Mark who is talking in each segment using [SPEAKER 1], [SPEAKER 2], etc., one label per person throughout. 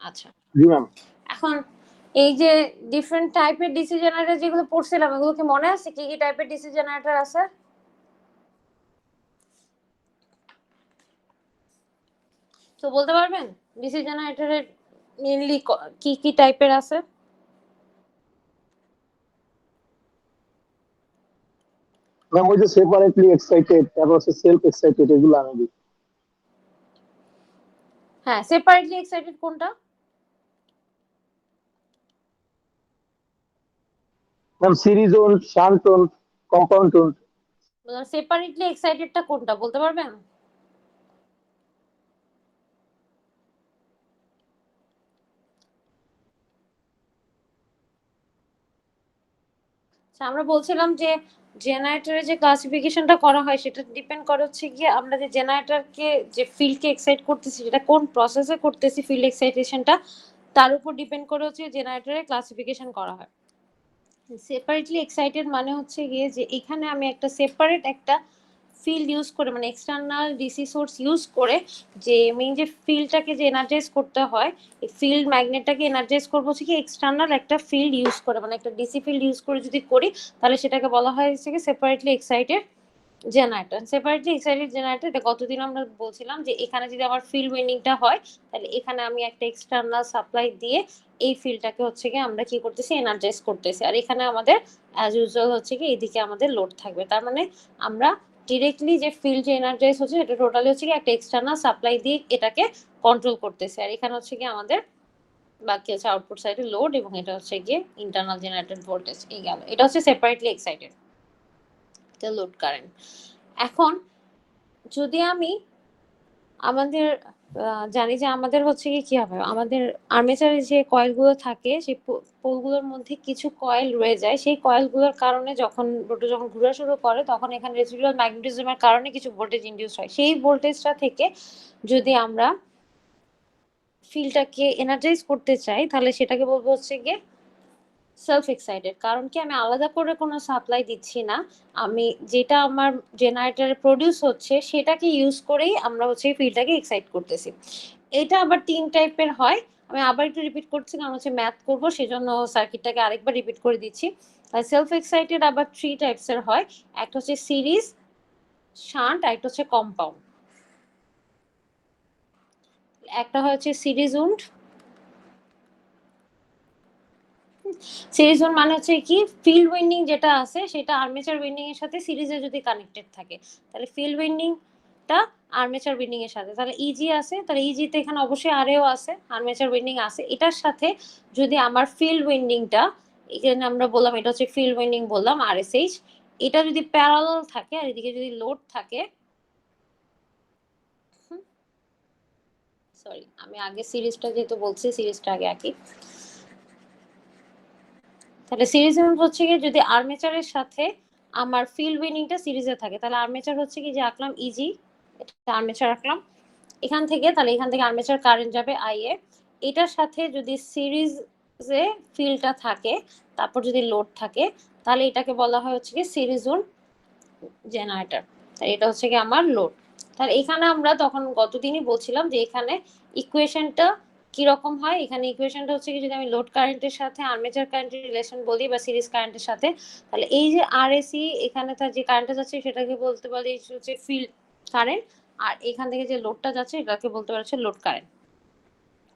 [SPEAKER 1] আচ্ছা,
[SPEAKER 2] জি ম্যাম।
[SPEAKER 1] এখন এই যে ডিফারেন্ট টাইপের ডিসি জেনারেটর যেগুলো পড়ছিলাম, এগুলো কি মনে আছে কি কি টাইপের ডিসি জেনারেটর আছে? তো বলতে পারবেন ডিসি জেনারেটরের মেইনলি কি কি টাইপের আছে?
[SPEAKER 2] ম্যাম ওই যে সেপারেটলি এক্সাইটেড, তারপর হচ্ছে সেলফ এক্সাইটেড, এগুলো আমি দিই।
[SPEAKER 1] হ্যাঁ, সেপারেটলি এক্সাইটেড কোনটা?
[SPEAKER 2] Ma'am series wound, shunt wound, compound wound.
[SPEAKER 1] Separately এক্সাইটেডটা কোনটা বলতে পারবেন? আমরা বলছিলাম যে জেনারেটরের যে ক্লাসিফিকেশনটা করা হয় সেটা ডিপেন্ড করে হচ্ছে গিয়ে আমরা যে জেনারেটরকে যে ফিল্ডকে এক্সাইট করতেছি সেটা কোন প্রসেসে করতেছি, ফিল্ড এক্সাইটেশনটা তার উপর ডিপেন্ড করে হচ্ছে জেনারেটরের ক্লাসিফিকেশন করা হয়। সেপারেটলি এক্সাইটেড মানে হচ্ছে গিয়ে যে এখানে আমি একটা সেপারেট একটা ফিল্ড ইউজ করে, মানে এক্সটার্নাল ডিসি সোর্স ইউজ করে যে মেইন যে ফিল্ডটাকে যে এনার্জাইজ করতে হয়, এই ফিল্ড ম্যাগনেটটাকে এনার্জাইজ করবো হচ্ছে কি এক্সটার্নাল একটা ফিল্ড ইউজ করে, মানে একটা ডিসি ফিল্ড ইউজ করে যদি করি তাহলে সেটাকে বলা হয় হচ্ছে কি separately excited generator. Separately excited generator এটা কতদিন আমরা বলছিলাম যে এখানে যদি আমার ফিল্ড উইন্ডিংটা হয় তাহলে এখানে আমি একটা এক্সটার্নাল সাপ্লাই দিয়ে এই ফিল্ডটাকে হচ্ছে কি আমরা কি করতেছি এনার্জাইজ করতেছি, আর এখানে আমাদের অ্যাজ ইউজুয়াল হচ্ছে কি এইদিকে আমাদের লোড থাকবে। তার মানে আমরা ডিরেক্টলি যে ফিল্ড যে এনার্জাইজ হচ্ছে এটা টোটালি হচ্ছে কি একটা এক্সটার্নাল সাপ্লাই দিয়ে এটাকে কন্ট্রোল করতেছে, আর এখানে হচ্ছে কি আমাদের বাকি হচ্ছে আউটপুট সাইডে লোড, এবং এটা হচ্ছে গিয়ে ইন্টারনাল জেনারেটেড ভোল্টেজ। এই গেল, এটা হচ্ছে সেপারেটলি এক্সাইটেড লোড কারেন্ট। এখন যদি আমি আমাদের জানি যে আমাদের হচ্ছে কি হবে, আমাদের আর্মেচারে যে কয়েলগুলো থাকে সেই পোলগুলোর মধ্যে কিছু কয়েল রয়ে যায়, সেই কয়েলগুলোর কারণে যখন রোটর যখন ঘোরা শুরু করে তখন এখানে রেসিডুয়াল ম্যাগনেটিজমের কারণে কিছু ভোল্টেজ ইনডিউস হয়। সেই ভোল্টেজটা থেকে যদি আমরা ফিল্ডটাকে এনার্জাইজ করতে চাই তাহলে সেটাকে বলবো হচ্ছে গিয়ে সেলফ এক্সাইটেড। কারণ কি আমি আলাদা করে কোনো সাপ্লাই দিচ্ছি না, আমি যেটা আমার জেনারেটরে প্রডিউস হচ্ছে সেটাকে ইউজ করেই আমরা হচ্ছে ফিল্ডটাকে এক্সাইট করতেছি। এটা আবার তিন টাইপের হয়, আমি আবার একটু রিপিট করছি কারণ হচ্ছে ম্যাথ করবো সেজন্য সার্কিটটাকে আরেকবার রিপিট করে দিচ্ছি। সেলফ এক্সাইটেড আবার থ্রি টাইপসের হয়, একটা হচ্ছে সিরিজ, শান্ট, আর একটা হচ্ছে কম্পাউন্ড। একটা হচ্ছে সিরিজ উন্ড, সিরিজ ওন মানে হচ্ছে কি ফিল্ড উইন্ডিং যেটা আছে সেটা আর্মেচার উইন্ডিং এর সাথে সিরিজে যদি কানেক্টেড থাকে তাহলে ফিল্ড উইন্ডিংটা আর্মেচার উইন্ডিং এর সাথে, তাহলে ইজি আছে, তাহলে ইজিতে এখানে অবশ্যই আরএও আছে, আর্মেচার উইন্ডিং আছে, এটার সাথে যদি আমার ফিল্ড উইন্ডিংটা এখানে আমরা বললাম এটা হচ্ছে ফিল্ড উইন্ডিং বললাম আরএসএইচ, এটা যদি প্যারালাল থাকে আর এদিকে যদি লোড থাকে, সরি আমি আগে সিরিজটা যেহেতু বলছি সিরিজটা আগে আঁকি, তাহলে সিরিজ হচ্ছে কি যদি আর্মেচারের সাথে আমার ফিল্ড উইন্ডিংটা সিরিজে থাকে তাহলে আর্মেচার হচ্ছে কি যে আঁকলাম ইজি, এটা আর্মেচার আঁকলাম এখান থেকে, তাহলে এখান থেকে আর্মেচার কারেন্ট যাবে আইএ, এটার সাথে যদি সিরিজে ফিল্ডটা থাকে তারপর যদি লোড থাকে তাহলে এটাকে বলা হয় হচ্ছে কি সিরিজ ওন জেনারেটর, তাই এটা হচ্ছে কি আমার লোড। তাহলে এখানে আমরা তখন গতদিনই বলছিলাম যে এখানে ইকুয়েশনটা কিরকম হয়, এখানে ইকুয়েশনটা হচ্ছে কি যদি আমি লোড কারেন্টের সাথে আর্মেচার কারেন্টের রিলেশন বলি বা সিরিজ কারেন্টের সাথে, তাহলে এই যে আরএসি এখানে তার যে কারেন্টটা যাচ্ছে সেটাকে বলতে পারি হচ্ছে ফিল্ড কারেন্ট, আর এখান থেকে যে লোডটা যাচ্ছে এটাকে বলতে পারছে লোড কারেন্ট।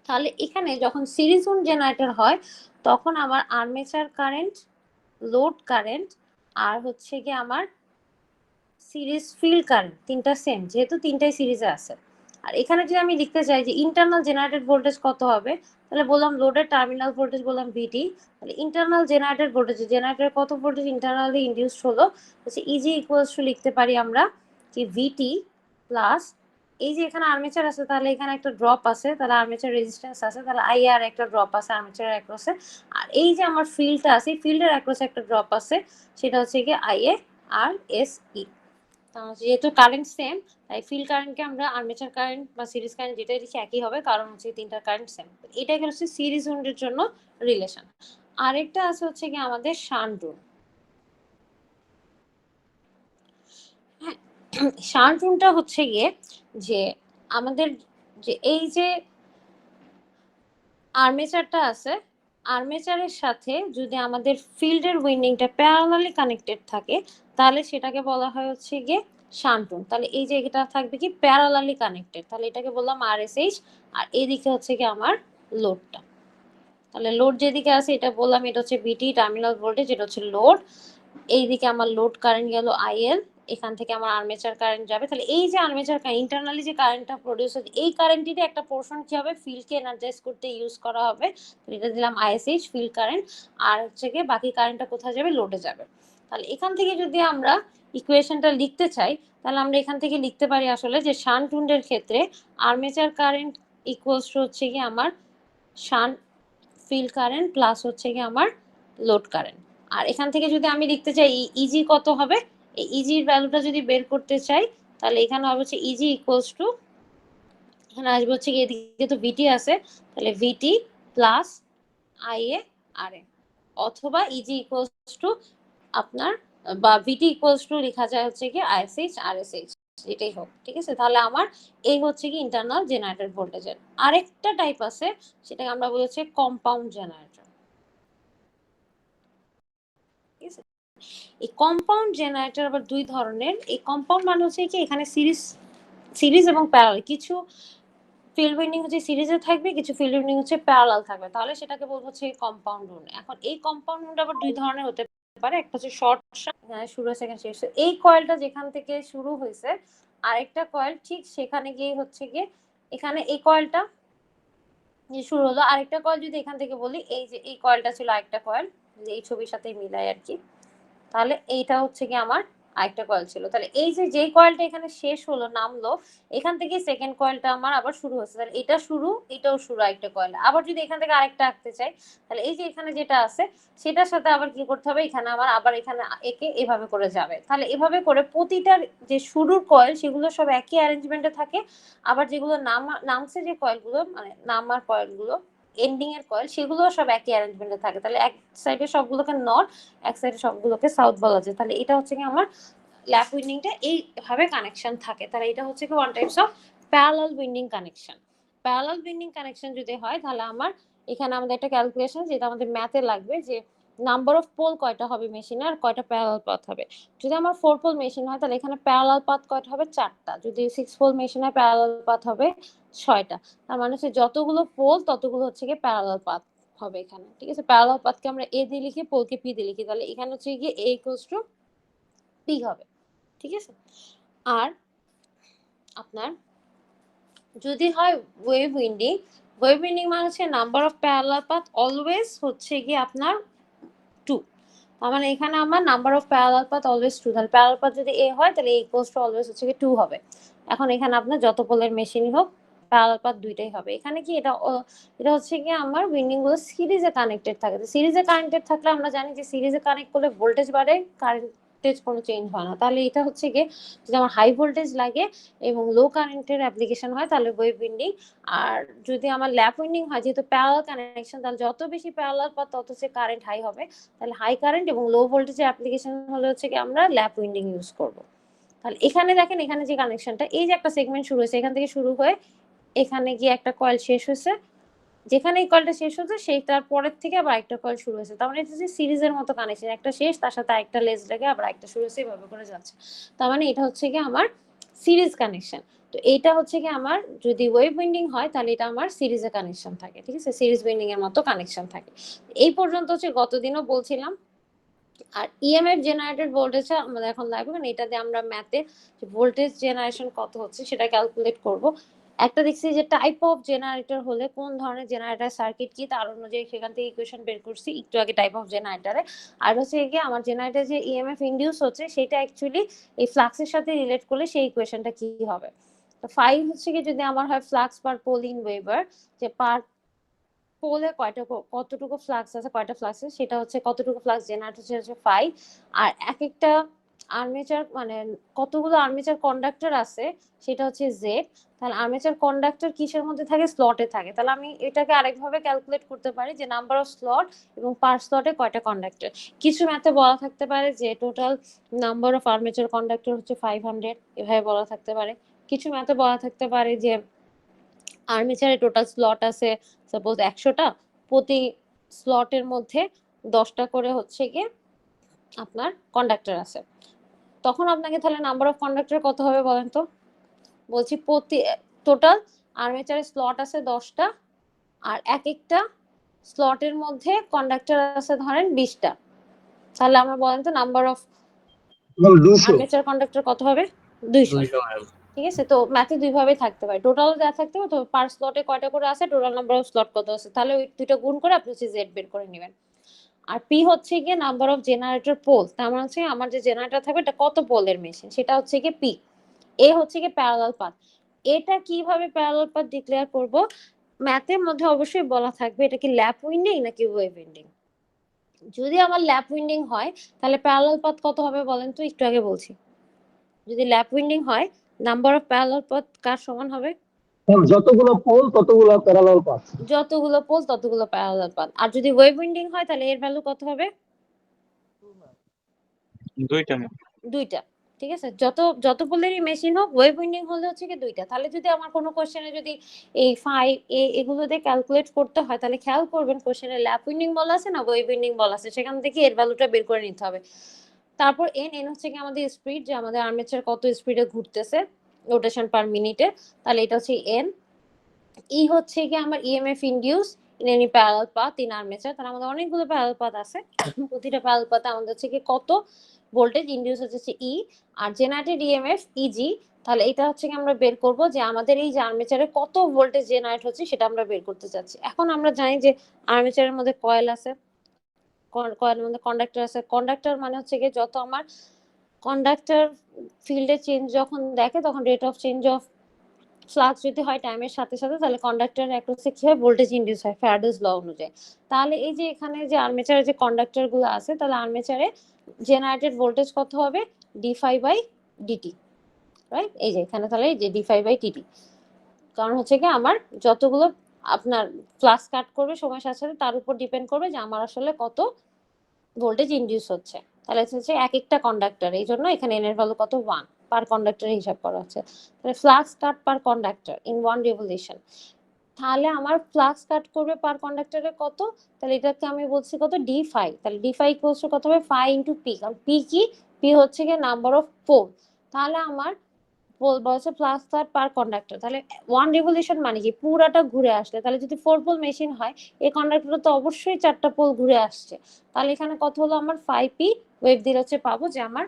[SPEAKER 1] তাহলে এখানে যখন সিরিজ ওন জেনারেটর হয় তখন আমার আর্মেচার কারেন্ট, লোড কারেন্ট, আর হচ্ছে কি আমার সিরিজ ফিল্ড কারেন্ট তিনটা সেম, যেহেতু তিনটাই সিরিজে আছে। আর এখানে যদি আমি লিখতে চাই যে ইন্টারনাল জেনারেটেড ভোল্টেজ কত হবে, তাহলে বললাম লোডের টার্মিনাল ভোল্টেজ বললাম ভিটি, তাহলে ইন্টারনাল জেনারেটেড ভোল্টেজ জেনারেটরের কত ভোল্টেজ ইন্টারনালি ইনডিউস হলো হচ্ছে ইজি ইকুয়ালস টু লিখতে পারি আমরা কি ভিটি প্লাস এই যে এখানে আর্মেচার আছে তাহলে এখানে একটা ড্রপ আছে, তাহলে আর্মেচার রেজিস্ট্যান্স আছে, তাহলে আই আর একটা ড্রপ আছে আর্মেচারের অ্যাক্রসে, আর এই যে আমার ফিল্ডটা আছে ফিল্ডের অ্যাক্রসে একটা ড্রপ আছে সেটা হচ্ছে কি I A R S E. যেহেতু কারেন্ট সেম তাই ফিল্ড কারেন্টকে আমরা আর্মেচার কারেন্ট বা সিরিজ কারেন্ট যেটাই লিখি একই হবে, কারণ হচ্ছে তিনটা কারেন্ট সেম। এটাই হচ্ছে সিরিজ উন্ডের জন্য রিলেশন। আরেকটা আছে হচ্ছে কি আমাদের শান্ট উন্ড। হ্যাঁ, শান্ট উন্ডটা হচ্ছে গিয়ে যে আমাদের যে এই যে আর্মেচারটা আছে, আর্মেচারের সাথে যদি আমাদের ফিল্ডের উইন্ডিংটা প্যারালালি কানেক্টেড থাকে তাহলে সেটাকে বলা হয় হচ্ছে গিয়ে শান্টুন। তাহলে এই যে এটা থাকবে কি প্যারালালি কানেক্টেড, তাহলে এটাকে বললাম আরএসএইচ। আর এদিকে হচ্ছে কি আমার লোডটা, তাহলে লোড যেদিকে আছে এটা বললাম এটা হচ্ছে ভিটি টার্মিনাল ভোল্টেজ, এটা হচ্ছে লোড। এইদিকে আমার লোড কারেন্ট গেল আইএল, এখান থেকে আমার আর্মেচার কারেন্ট যাবে। তাহলে এই যে আর্মেচার কারেন্ট ইন্টারনালি যে কারেন্টটা প্রডিউস হচ্ছে এই কারেন্টেরই একটা পোর্শন কি হবে ফিল্ডকে এনার্জাইজ করতে ইউজ করা হবে। এটা দিলাম আইএসএইচ ফিল্ড কারেন্ট, আর হচ্ছে গিয়ে বাকি কারেন্টটা কোথায় যাবে লোডে যাবে। তাহলে এখান থেকে যদি আমরা ইকুয়েশনটা লিখতে চাই তাহলে আমরা এখান থেকে লিখতে পারি আসলে যে শান্ট উইন্ডের ক্ষেত্রে আর্মেচার কারেন্ট ইকুয়ালস টু হচ্ছে কি আমার শান্ট ফিল্ড কারেন্ট প্লাস হচ্ছে কি আমার লোড কারেন্ট। আর এখান থেকে যদি আমি লিখতে চাই ইজি কত হবে, এই ইজির ভ্যালুটা যদি বের করতে চাই তাহলে এখানে হবে হচ্ছে ইজি ইকুয়ালস টু, এখানে আসবে হচ্ছে কি এদিকে তো ভিটি আছে তাহলে ভিটি প্লাস আইএ আর এ, অথবা ইজি ইকুয়ালস টু আপনার বা ভিটি ইকুয়ালস টু লেখা যায় হচ্ছে কি আইএসএইচ আরএসএইচ, এটাই হোক। ঠিক আছে, তাহলে আমার এই হচ্ছে কি ইন্টারনাল জেনারেটর ভোল্টেজের। আরেকটা টাইপ আছে সেটাকে আমরা বলেছি কম্পাউন্ড জেনারেটর। ঠিক আছে, এই কম্পাউন্ড জেনারেটর আবার দুই ধরনের। এই কম্পাউন্ড মানে হচ্ছে কি এখানে সিরিজ এবং প্যারালাল, কিছু ফিল্ড উইন্ডিং হচ্ছে সিরিজে থাকবে, কিছু ফিল্ড উইন্ডিং হচ্ছে প্যারালাল থাকবে, তাহলে সেটাকে বলবো হচ্ছে কম্পাউন্ড উইন্ড। এখন এই কম্পাউন্ড উইন্ড আবার দুই ধরনের হতে পারে, একটা হচ্ছে শর্ট শুরু হয়েছে এখানে শেষ, এই কয়েলটা যেখান থেকে শুরু হয়েছে আরেকটা কয়েল ঠিক সেখানে গিয়ে হচ্ছে গিয়ে এখানে এই কয়েলটা শুরু হলো, আরেকটা কয়েল যদি এখান থেকে বলি এই যে এই কয়েলটা ছিল আরেকটা কয়েল, যে এই ছবির সাথে মিলাই আর কি, তাহলে এইটা হচ্ছে কি আমার আরেকটা কয়েল ছিল। তাহলে এই যে যেই কয়েলটা এখানে শেষ হলো নামলো এখান থেকে সেকেন্ড কয়েলটা আমার আবার শুরু হচ্ছে, তাহলে এটা শুরু এটাও শুরু আরেকটা কয়েল। আবার যদি এখান থেকে আরেকটা আঁকতে চাই তাহলে এই যে এখানে যেটা আছে সেটার সাথে আবার কি করতে হবে, এখানে আমার আবার এখানে একে এভাবে করে যাবে। তাহলে এভাবে করে প্রতিটার যে শুরুর কয়েল সেগুলো সব একই অ্যারেঞ্জমেন্টে থাকে, আবার যেগুলো নামছে যে কয়েলগুলো মানে নামার কয়েলগুলো এন্ডিং এর কয়েল সেগুলো সব একই অ্যারেঞ্জমেন্টে থাকে। তাহলে এক সাইডে সবগুলোকে নর্থ এক সাইডে সবগুলোকে সাউথ বলা যায়। তাহলে এটা হচ্ছে কি আমার ল্যাপ উইন্ডিংটা এইভাবে কানেকশন থাকে। তাহলে এটা হচ্ছে কি one types of parallel winding connection. Parallel winding connection যদি হয় তাহলে আমার এখানে আমাদের একটা ক্যালকুলেশন যেটা আমাদের ম্যাথে লাগবে যে নাম্বার অফ পোল কয়টা হবে মেশিনে আর কয়টা প্যারালাল পাথ হবে। যদি আমার 4 পোল মেশিন হয় তাহলে এখানে প্যারালাল পাথ কয়টা হবে 4টা, যদি 6 পোল মেশিন হয় প্যারালাল পাথ হবে 6টা। তার মানে হচ্ছে যতগুলো পোল ততগুলো হচ্ছে কি প্যারালাল পাথ হবে এখানে। ঠিক আছে, প্যারালাল পাথকে আমরা এ দিয়ে লিখি পোলকে পি দিয়ে লিখি, তাহলে এখানে হচ্ছে কি এ ইকুয়ালস টু পি হবে। ঠিক আছে, আর আপনার যদি হয় ওয়েভ উইন্ডিং, ওয়েভ উইন্ডিং মানে হচ্ছে number of parallel path always হচ্ছে কি আপনার 2। তার মানে এখানে আমার number of parallel path always 2, তাহলে প্যারালাল পাথ যদি এ হয় তাহলে ইকুয়ালস টু অলওয়েজ হচ্ছে কি 2 হবে। এখন এখানে আপনার যত পোলের মেশিনই হোক প্যারালাল পাথ দুইটাই হবে। এখানে কি এটা হচ্ছে কি আমার উইন্ডিং গুলো সিরিজে কানেক্টেড থাকে। সিরিজে কানেক্টেড থাকলে আমরা জানি যে সিরিজে কানেক্ট করলে ভোল্টেজ বাড়ে, কারেন্টেজ কোনো চেঞ্জ হয় না। তাহলে এটা হচ্ছে কি যদি আমার হাই ভোল্টেজ লাগে এবং লো কারেন্টের অ্যাপ্লিকেশন হয় তাহলে ওয়েভ উইন্ডিং। আর যদি আমার ল্যাপ উইন্ডিং হয় যেহেতু প্যারালাল কানেকশন তাহলে যত বেশি প্যারালাল পাথ তত হচ্ছে কারেন্ট হাই হবে, তাহলে হাই কারেন্ট এবং লো ভোল্টেজের অ্যাপ্লিকেশন হলে হচ্ছে কি আমরা ল্যাপ উইন্ডিং ইউজ করব। তাহলে এখানে দেখেন এখানে যে কানেকশনটা এই যে একটা সেগমেন্ট শুরু হয়েছে এখান থেকে শুরু হয়ে এখানে গিয়ে একটা কয়েল শেষ হয়েছে, যেখানে এই কয়েলটা শেষ হচ্ছে সেই তার পরের থেকে আবার একটা কয়েল শুরু হয়েছে। তার মানে এটা হচ্ছে সিরিজের মতো কানেকশন, একটা শেষ তার সাথে আরেকটা লেজ লেগে আবার একটা শুরু হয়েছে এভাবে করে যাচ্ছে। তার মানে এটা হচ্ছে কি আমার সিরিজ কানেকশন। তো এইটা হচ্ছে কি আমার যদি ওয়েভ উইন্ডিং হয় তাহলে এটা আমার সিরিজে কানেকশন থাকে। ঠিক আছে, সিরিজ উইন্ডিং এর মতো কানেকশন থাকে। এই পর্যন্ত হচ্ছে গতদিনও বলছিলাম। আর ইএমএফ জেনারেটেড ভোল্টেজ আমাদের এখন লাগবে, মানে এটা দিয়ে আমরা ম্যাথে ভোল্টেজ জেনারেশন কত হচ্ছে সেটা ক্যালকুলেট করব। একটা দেখছি যে টাইপ অফ জেনারেটর হলে কোন ধরনের জেনারেটর সার্কিট কি তার অনুযায়ী সেখান থেকে ইকুয়েশন বের করছি একটু আগে টাইপ অফ জেনারেটরে। আর হচ্ছে কি আমার জেনারেটর যে ইএমএফ ইনডিউস হচ্ছে সেটা অ্যাকচুয়ালি এই ফ্লাক্সের সাথে রিলেট করলে সেই ইকুয়েশনটা কি হবে। তো 5 হচ্ছে কি যদি আমার হয় flux per pole in weber, যে পার পোলে কতটুকু ফ্লাক্স আছে কয়টা ফ্লাক্স আছে সেটা হচ্ছে কতটুকু ফ্লাক্স জেনারেট হচ্ছে 5। আর এক একটা আর্মেচার মানে কতগুলো আর্মেচার কন্ডাক্টর আছে সেটা হচ্ছে জেড। তাহলে আর্মেচার কন্ডাক্টর কিসের মধ্যে থাকে স্লটে থাকে, তাহলে আমি এটাকে আরেকভাবে ক্যালকুলেট করতে পারি যে নাম্বার অফ স্লট এবং পার স্লটে কয়টা কন্ডাক্টর। কিছু ম্যাথে বলা থাকতে পারে যে total number of armature conductor হচ্ছে 500 এভাবে বলা থাকতে পারে। কিছু ম্যাথে বলা থাকতে পারে যে আর্মেচারে টোটাল স্লট আছে সাপোজ 100টা, প্রতি স্লটের মধ্যে 10টা করে হচ্ছে গিয়ে আপনার কন্ডাক্টর আছে। তখন আপনাকে তাহলে নাম্বার অফ কন্ডাক্টর কত হবে বলেন তো? বলছি প্রতি টোটাল আর্মেচারের স্লট আছে 10টা, আর এক একটা স্লটের মধ্যে কন্ডাক্টর আছে ধরেন 20টা, তাহলে আমরা বলেন তো নাম্বার অফ
[SPEAKER 2] 200।
[SPEAKER 1] আর্মেচার কন্ডাক্টর কত হবে? 200।
[SPEAKER 3] 200 ম্যাম।
[SPEAKER 1] ঠিক আছে, তো ম্যাথে দুই ভাবে থাকতে পারে, টোটাল যা থাকতে হবে তো পার স্লটে কয়টা করে আছে, টোটাল নাম্বার অফ স্লট কত আছে, তাহলে ওই দুটো গুণ করে আপনি হচ্ছে জেড বের করে নেবেন। আর পি হচ্ছে গিয়ে নাম্বার অফ জেনারেটর পোল, তার মানে হচ্ছে আমার যে জেনারেটর থাকবে এটা কত পোলের মেশিন, সেটা হচ্ছে গিয়ে পি। এ হচ্ছে গিয়ে প্যারালাল পাথ। এটা কিভাবে প্যারালাল পাথ ডিক্লেয়ার করব? ম্যাথের মধ্যে অবশ্যই বলা থাকবে এটা কি ল্যাপ উইন্ডিং নাকি ওয়েভ উইন্ডিং। যদি আমার ল্যাপ উইন্ডিং হয় তাহলে প্যারালাল পাথ কত হবে বলেন তো, একটু আগে বলছি। যদি ল্যাপ উইন্ডিং হয় নাম্বার অফ প্যারালাল পাথ কার সমান হবে?
[SPEAKER 2] যতগুলো পোল ততগুলো প্যারালাল পাথ।
[SPEAKER 1] যতগুলো পোল ততগুলো প্যারালাল পাথ। আর যদি ওয়েভ উইন্ডিং হয় তাহলে এর ভ্যালু কত হবে?
[SPEAKER 3] দুইটা ম্যাম।
[SPEAKER 1] দুইটা। ঠিক আছে, যত যত পোলেরই মেশিন হোক ওয়েভ উইন্ডিং হলে হচ্ছে কি দুইটা। তাহলে যদি আমার কোনো কোশ্চেনে যদি এই ফাই এগুলো দিয়ে ক্যালকুলেট করতে হয় তাহলে খেয়াল করবেন কোশ্চেনে ল্যাপ উইন্ডিং বলা আছে না ওয়েভ উইন্ডিং বলা আছে, সেখান থেকে এর ভ্যালুটা বের করে নিতে হবে। তারপর এন, এন হচ্ছে কি আমাদের স্পিড, যে আমাদের আর্মেচার কত স্পিডে ঘুরতেছে রোটেশন পার মিনিটে, তাহলে এটা হচ্ছে এন। ই হচ্ছে কি আমার EMF induce in any parallel path in armature, তাহলে আমাদের অনেকগুলো প্যারালাল পাথ আছে, প্রতিটা প্যারালাল পাথে আমাদের হচ্ছে কি কত ভোল্টেজ ইনডিউস হচ্ছে ই, আর জেনারেটেড ইএমএফ ইজি। তাহলে এটা হচ্ছে কি আমরা বের করব যে আমাদের এই যে আর্মেচারে কত ভোল্টেজ জেনারেট হচ্ছে সেটা আমরা বের করতে চাচ্ছি। এখন আমরা জানি যে আর্মেচারের মধ্যে কয়েল আছে, কয়েলের মধ্যে কন্ডাক্টর আছে। কন্ডাক্টর মানে হচ্ছে কি যত আমার কন্ডাক্টর ফিল্ডে চেঞ্জ যখন দেখে তখন rate of change of flux যদি হয় টাইমের সাথে সাথে, তাহলে কন্ডাক্টর অ্যাক্রসে কি হয় ভোল্টেজ ইনডিউস হয় ফ্যারাডেস ল অনুযায়ী। তাহলে এই যে এখানে যে আর্মেচারে যে কন্ডাক্টর গুলো আছে, তাহলে আর্মেচারে জেনারেটেড ভোল্টেজ কত হবে? ডি5 বাই ডিটি, রাইট? এই যে এখানে তাহলে এই যে ডি5 বাই ডিটি, কারণ হচ্ছে কি আমার যতগুলো আপনার ফ্লাক্স কাট করবে সময়ের সাথে সাথে তার উপর ডিপেন্ড করবে যে আমার আসলে কত ভোল্টেজ ইনডিউস হচ্ছে। তাহলে হচ্ছে এক একটা কন্ডাক্টর, এই জন্য এখানে এন এর ভ্যালু কত 1 পার কন্ডাক্টরের হিসাব করা হচ্ছে। তাহলে flux cut per conductor in 1 revolution, তাহলে আমার ফ্লাক্স কাট করবে পার কন্ডাক্টরে কত, তাহলে এটাকে আমি বলছি কত d5, তাহলে d5 ইকুয়ালস টু কত হবে 5 ইনটু পি, কারণ পি কি, পি হচ্ছে কি নাম্বার অফ পোল, তাহলে আমার বলছে ফ্লাক্স কাট পার কন্ডাক্টর, তাহলে 1 রিভলিউশন মানে কি পুরাটা ঘুরে আসলে, তাহলে যদি 4 পোল মেশিন হয় এই কন্ডাক্টরে তো অবশ্যই 4টা পোল ঘুরে আসছে, তাহলে এখানে কত হলো আমার 5p ওয়েভ দিলে হচ্ছে পাবো যে আমার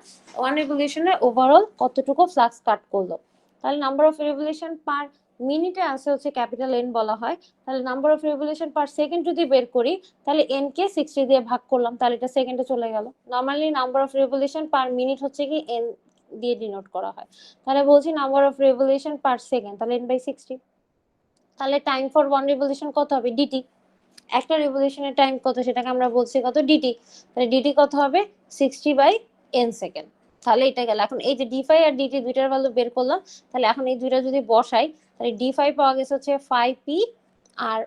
[SPEAKER 1] 1 রিভলিউশনে ওভারঅল কতটুকু ফ্লাক্স কাট করলো। তাহলে নাম্বার অফ রিভলিউশন পার মিনিটে আসে হচ্ছে ক্যাপিটাল এন বলা হয়, তাহলে number of revolution per second যদি বের করি তাহলে এন কে 60 দিয়ে ভাগ করলাম, তাহলে এটা সেকেন্ডে চলে গেল। Normally number of revolution per minute হচ্ছে কি এন দিয়ে ডিনোট করা হয়, তাহলে বলছি number of revolution per second, তাহলে n বাই 60, তাহলে টাইম ফর 1 রিভলিউশন কত হবে ডিটি, একটা রিভলিউশনের টাইম কত সেটাকে আমরা বলছি কত ডিটি, তাহলে ডিটি কত হবে 60 বাই n সেকেন্ড। তাহলে এটা গেল। এখন এই যে d5 আর dt দুইটার ভ্যালু বের করলাম, তাহলে এখন এই দুইটা যদি বসাই তাহলে d5 পাওয়া গেছে হচ্ছে 5p, আর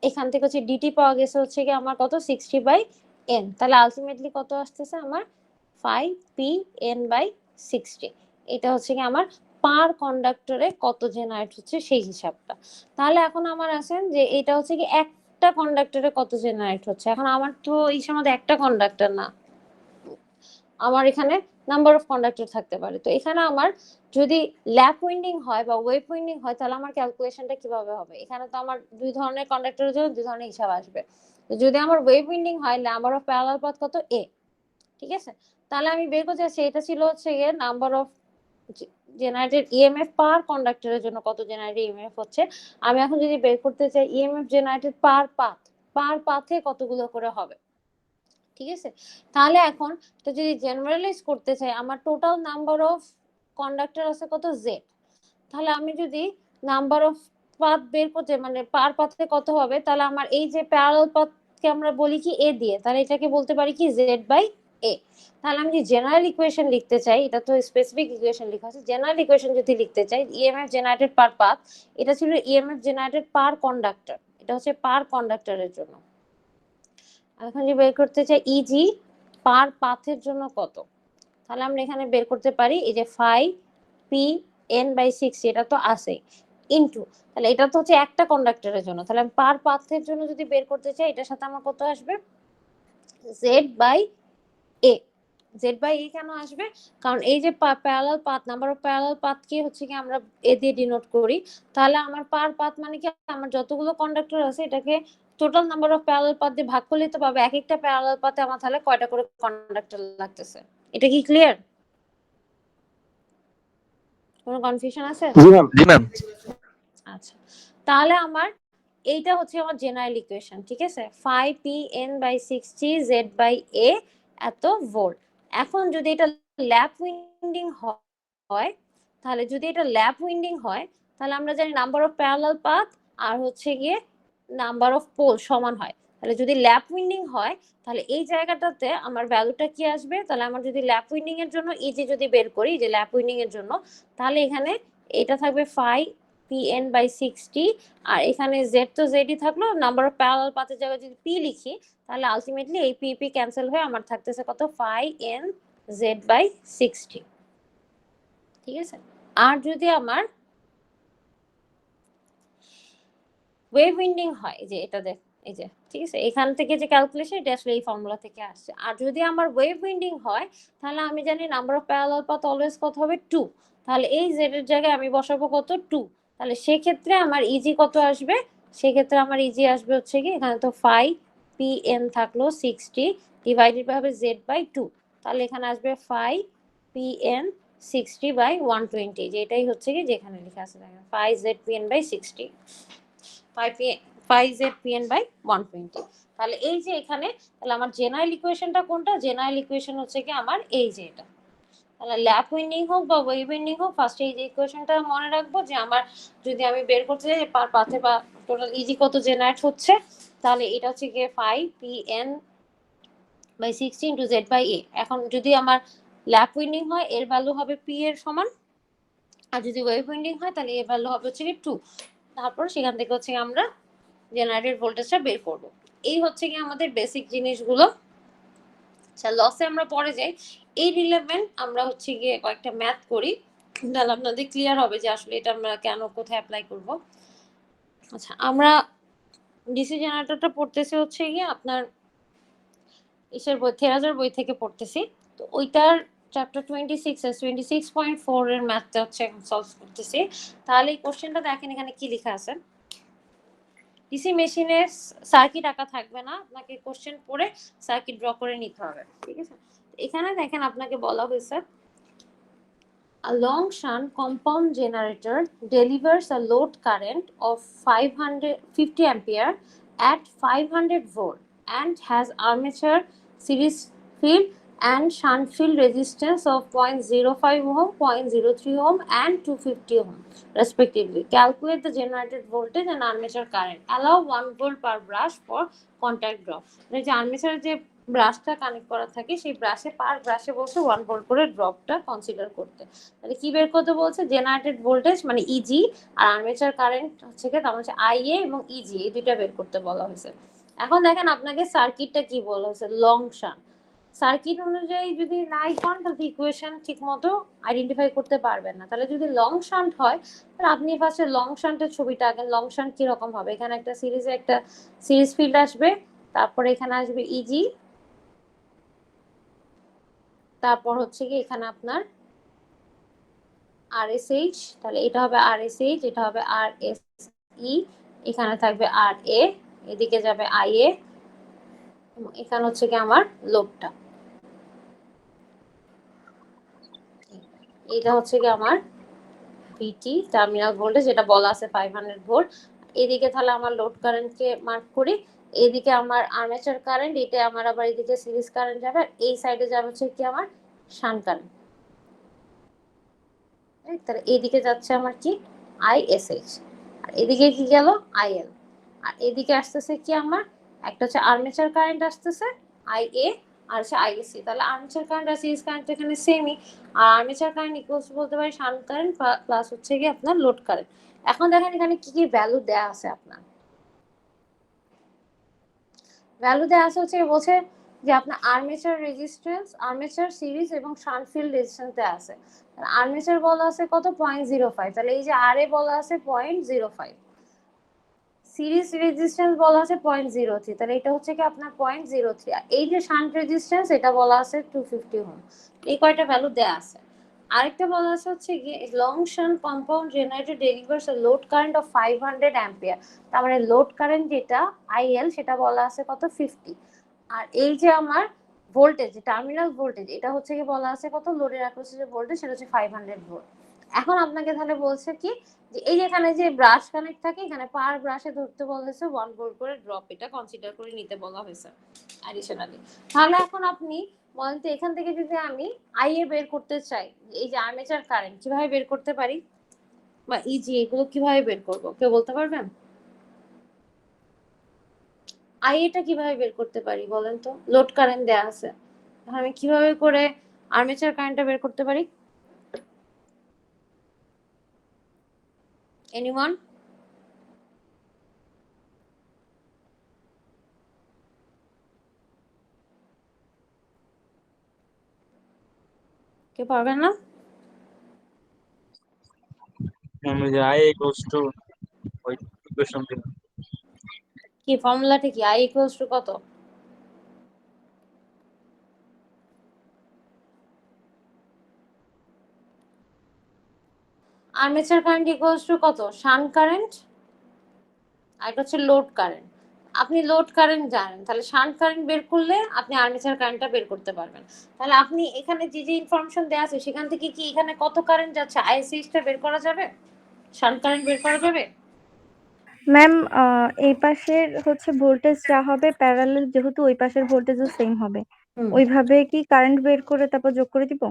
[SPEAKER 1] এখান থেকে হচ্ছে dt পাওয়া গেছে হচ্ছে কি আমার কত 60 বাই n, তাহলে আলটিমেটলি কত আসতেছে আমার 5p n বাই 60। এটা হচ্ছে কি আমার পার কন্ডাক্টরে কত জেনারেট হচ্ছে সেই হিসাবটা। তাহলে এখন আমার আছেন যে এটা হচ্ছে কি একটা কন্ডাক্টরে কত জেনারেট হচ্ছে, এখন আমার তো এই সময় একটা কন্ডাক্টর না, আমার এখানে নাম্বার অফ কন্ডাক্টর থাকতে পারে। তো এখানে আমার যদি ল্যাপ উইন্ডিং হয় বা ওয়েভ উইন্ডিং হয় তাহলে আমার ক্যালকুলেশনটা কিভাবে হবে, এখানে তো আমার দুই ধরনের কন্ডাক্টরের জন্য দুই ধরনের হিসাব আসবে। যদি আমার ওয়েভ উইন্ডিং হয় নাম্বার অফ প্যারালাল পাথ কত এ, ঠিক আছে, তাহলে আমি বের করতে চাচ্ছি এটা ছিল হচ্ছে গিয়ে নাম্বার অফ জেনারেটেড ইএমএফ পার কন্ডাক্টরের জন্য কত জেনারেটেড ইএমএফ হচ্ছে। আমি এখন যদি বের করতে চাই ইএমএফ জেনারেটেড পার পাথ, পার পাথে কতগুলো করে হবে, ঠিক আছে। তাহলে এখন তো যদি জেনারেলাইজ করতে চাই আমার টোটাল নাম্বার অফ কন্ডাক্টর আছে কত জেড, তাহলে আমি যদি নাম্বার অফ পাথ বের করতে মানে পার পাথে কত হবে, তাহলে আমার এই যে প্যারালাল পাথকে আমরা বলি কি এ দিয়ে, তাহলে এটাকে বলতে পারি কি জেড বাই এ। তাহলে আমি যদি জেনারেল ইকুয়েশন লিখতে চাই, এটা তো স্পেসিফিক ইকুয়েশন লেখা আছে, জেনারেল ইকুয়েশন যদি লিখতে চাই ইএমএফ জেনারেটেড পার পাথ, এটা ছিল ইএমএফ জেনারেটেড পার কন্ডাক্টর, এটা হচ্ছে পার কন্ডাক্টরের জন্য। এখন যদি বের করতে চাই ইজি পার পাথের জন্য কত, তাহলে আমরা এখানে বের করতে পারি এই যে 5p n বাই 60, এটা তো আছে, ইনটু, তাহলে এটা তো হচ্ছে একটা কন্ডাক্টরের জন্য, তাহলে আমি পার পাথের জন্য যদি বের করতে চাই এটার সাথে আমার কত আসবে, Z by A. Z by A কেন আসবে, কারণ এই যে parallel path, number of parallel পাথকে হচ্ছে কি আমরা এ দিয়ে ডিনোট করি, তাহলে আমার পার পাথ মানে কি আমার যতগুলো কন্ডাক্টর আছে এটাকে total number of parallel path দিয়ে ভাগ করলে তো পাবে এক একটা প্যারালাল পাথে আমার তাহলে কয়টা করে কন্ডাক্টর লাগতেছে। এটা কি ক্লিয়ার? কোনো কনফিউশন আছে?
[SPEAKER 2] জি ম্যাম।
[SPEAKER 3] জি ম্যাম।
[SPEAKER 1] আচ্ছা, তাহলে আমার এইটা হচ্ছে আমার জেনারেল ইকুয়েশন, ঠিক আছে, 5pn/60 z/a এত ভোল্ট। এখন যদি এটা ল্যাপ উইন্ডিং হয়, তাহলে যদি এটা ল্যাপ উইন্ডিং হয় তাহলে আমরা জানি নাম্বার অফ প্যারালাল পাথ আর হচ্ছে গিয়ে নাম্বার অফ পোল সমান হয়। তাহলে যদি ল্যাপ উইন্ডিং হয় তাহলে এই জায়গাটাতে আমার ভ্যালুটা কি আসবে, তাহলে আমার যদি ল্যাপ উইন্ডিং এর জন্য ইজি যদি বের করি, যে ল্যাপ উইন্ডিং এর জন্য, তাহলে এখানে এটা থাকবে 5pn/60, আর এখানে জেড তো জেডই থাকলো, নাম্বার অফ প্যারালাল পাথের জায়গায় যদি পি লিখি তাহলে আলটিমেটলি এই পি ক্যান্সেল হয়ে আমার থাকতেছে কত, 5nz/60, ঠিক আছে। আর যদি আমার ওয়েভ উইন্ডিং হয়, এই যে এটা দেখ, এই যে ঠিক আছে, এখান থেকে যে ক্যালকুলেশন এটা আসলে এই ফর্মুলা থেকে আসছে। আর যদি আমার ওয়েভ উইন্ডিং হয় তাহলে আমি জানি number of parallel path always কত হবে, 2, তাহলে এই জেড এর জায়গায় আমি বসাবো কত, 2, তাহলে সেক্ষেত্রে আমার ইজি কত আসবে, সেক্ষেত্রে আমার ইজি আসবে হচ্ছে কি, এখানে তো 5pn থাকলো 60 ডিভাইডেড হবে z/2, তাহলে এখানে আসবে 5pn/60/120, যেটাই হচ্ছে কি যেখানে লেখা আছে দেখেন 5zpn/60, 5zpn/120। তাহলে এই যে এখানে, তাহলে আমার জেনারেল ইকুয়েশনটা কোনটা, জেনারেল ইকুয়েশন হচ্ছে কি আমার এই যে এটা। তাহলে ল্যাপ উইন্ডিং হোক বা ওয়েভ উইন্ডিং হোক, ফার্স্টে এই যে ইকুয়েশনটা মনে রাখবো, যে আমার যদি আমি বের করতে চাই পার পাথে বা টোটাল ইজি কত জেনারেট হচ্ছে, তাহলে এটা হচ্ছে গিয়ে 5pn/60 ইন্টু z/a। এখন যদি আমার ল্যাপ উইন্ডিং হয় এর ভ্যালু হবে p এর সমান, আর যদি ওয়েভ উইন্ডিং হয় তাহলে এর ভ্যালু হবে হচ্ছে কি 2। তারপর সেখান থেকে হচ্ছে আমরা জেনারেটেড ভোল্টেজটা বের করব। এই হচ্ছে কি আমাদের বেসিক জিনিসগুলো। আচ্ছা, লসে আমরা পরে যাই। এই রিলেভেন্ট আমরা হচ্ছে গিয়ে কয়েকটা ম্যাথ করি, তাহলে আপনাদের ক্লিয়ার হবে যে আসলে এটা আমরা কেন কোথায় অ্যাপ্লাই করব। আচ্ছা, আমরা ডিসি জেনারেটরটা পড়তেছি হচ্ছে গিয়ে আপনার ইসের বই, থেরাজের বই থেকে পড়তেছি। তো ওইটার চ্যাপ্টার 26 এর ম্যাথটা হচ্ছে সলভ করতেছি। তাহলে এই কোশ্চেনটা দেখেন এখানে কি লেখা আছে। ডিসি মেশিনে সার্কিট আঁকা থাকবে না, আপনাকে কোশ্চেন পড়ে সার্কিট ড্র করে নিতে হবে, ঠিক আছে। এখানে দেখেন আপনাকে বলা হয়েছে a long shunt compound generator delivers a load current of 550 ampere at 500 volt and has armature series field and shunt field resistance of 0.05 ohm, 0.03 ohm and 250 ohm respectively. Calculate the generated voltage and armature current. Allow 1 volt per brush for contact drop. যে armature যে ব্রাশটা connect করা থাকে সেই ব্রাশে পার ব্রাশে বলছে 1 volt করে ড্রপটা consider করতে। তাহলে কি বের করতে বলছে, জেনারেটেড ভোল্টেজ মানে ইজি আর আর্মেচার কারেন্ট হচ্ছে কি, তার হচ্ছে আইএ এবং ইজি, এই দুইটা বের করতে বলা হয়েছে। এখন দেখেন আপনাকে সার্কিটটা কি বলা হয়েছে, লং শান্ট। সার্কিট অনুযায়ী যদি নাই পান তাহলে ইকুয়েশন ঠিক মতো আইডেন্টিফাই করতে পারবেন না। তাহলে যদি লং শান্ট হয় তাহলে আপনি ফার্স্টে লং শান্টের ছবিটা আঁকেন। লং শান্ট কিরকম হবে, এখানে একটা সিরিজ ফিল্ড আসবে, তারপরে এখানে আসবে ইজি, তারপর হচ্ছে কি এখানে আপনার আরএসএইচ, তাহলে এটা হবে আরএসএইচ, এটা হবে আরএসই, এখানে থাকবে আর এ, এদিকে যাবে আইএ, এখানে হচ্ছে কি আমার লোডটা, এটা হচ্ছে কি আমার ভিটি টার্মিনাল ভোল্টেজ, যেটা বলা আছে 500 ভোল্ট। এদিকে তাহলে আমার লোড কারেন্টকে মার্ক করি, এদিকে আমার আর্মেচার কারেন্ট, এটা আমার আবার এদিকে সিরিজ কারেন্ট যাবে, আর এই সাইডে যাবে হচ্ছে কি আমার শান্ট কারেন্ট। তাহলে এইদিকে যাচ্ছে আমার কি আইএসএইচ, আর এদিকে কি গেল আইএল, আর এদিকে আসতেছে কি আমার একটা হচ্ছে আর্মেচার কারেন্ট আসতেছে আইএ, আর হচ্ছে আইএসসি। তাহলে আর্মেচার কারেন্ট আর সিরিজ কারেন্ট এখানে সেমই, আর আর্মেচার কারেন্ট ইকুয়ালস বলতে পারি শান্ট কারেন্ট প্লাস হচ্ছে কি আপনার লোড কারেন্ট। এখন দেখেন এখানে কি কি ভ্যালু দেয়া আছে, আপনার ভ্যালু দেয়া আছে হচ্ছে বলছে যে আপনার আর্মেচার রেজিস্ট্যান্স, আর্মেচার সিরিজ এবং শান্ট ফিল্ড রেজিস্ট্যান্স দেওয়া আছে। আর্মেচার বলা আছে কত 0.05, তাহলে এই যে আর এ বলা আছে 0.05, সিরিজ রেজিস্ট্যান্স বলা আছে 0.03, তাহলে এটা হচ্ছে কি আপনার 0.03। এই যে শান্ট রেজিস্ট্যান্স এটা বলা আছে 250 ওহম। এই কয়টা ভ্যালু দেয়া আছে। আরেকটা বলা আছে হচ্ছে কি long shunt compound generator delivers a load current of 500 ampere, তার মানে লোড কারেন্ট যেটা আইএল সেটা বলা আছে কত 50। আর এই যে আমার ভোল্টেজ, টার্মিনাল ভোল্টেজ, এটা হচ্ছে কি বলা আছে কত লোডের অ্যাক্রসে যে ভোল্টেজ সেটা হচ্ছে 500 ভোল্ট। এখন আপনাকে তাহলে বলছে কি যে এই যে এখানে যে ব্রাশ কানেক্ট থাকে এখানে পার ব্রাশে ধরতে বলা হয়েছে 1 ভোল্ট করে ড্রপ, এটা কনসিডার করে নিতে বলা হয়েছে অ্যাডিশনালি। তাহলে এখন আপনি বলেন তো এখান থেকে যদি আমি আইএ বের করতে চাই, এই যে আর্মেচার কারেন্ট কিভাবে বের করতে পারি বা ইজি এগুলো কিভাবে বের করব, কেউ বলতে পারবেন? আইএটা কিভাবে বের করতে পারি বলেন তো, লোড কারেন্ট দেয়া আছে, আমি কিভাবে করে আর্মেচার কারেন্টটা বের করতে পারি? এনিওয়ান? কেউ পারবেন না?
[SPEAKER 3] I equals to ওই ইকুয়েশন দিন।
[SPEAKER 1] কি ফর্মুলাটা কি, আই ইকুয়ালস টু কত? আর্মেচার কারেন্ট ইকুয়ালস টু কত, শান্ট কারেন্ট আর এটা হচ্ছে লোড কারেন্ট। আপনি লোড কারেন্ট জানেন, তাহলে শান্ট কারেন্ট বের করলে আপনি আর্মেচার কারেন্টটা বের করতে পারবেন। তাহলে আপনি এখানে যে যে ইনফরমেশন দেওয়া আছে সেখান থেকে কি এখানে কত কারেন্ট যাচ্ছে আইসিএসটা বের করা যাবে, শান্ট কারেন্ট বের করা যাবে?
[SPEAKER 4] ম্যাম এই পাশের হচ্ছে ভোল্টেজ যা হবে প্যারালাল, যেহেতু ওই পাশের ভোল্টেজও সেম হবে, ওইভাবে কি কারেন্ট বের করে তারপর যোগ করে দিব?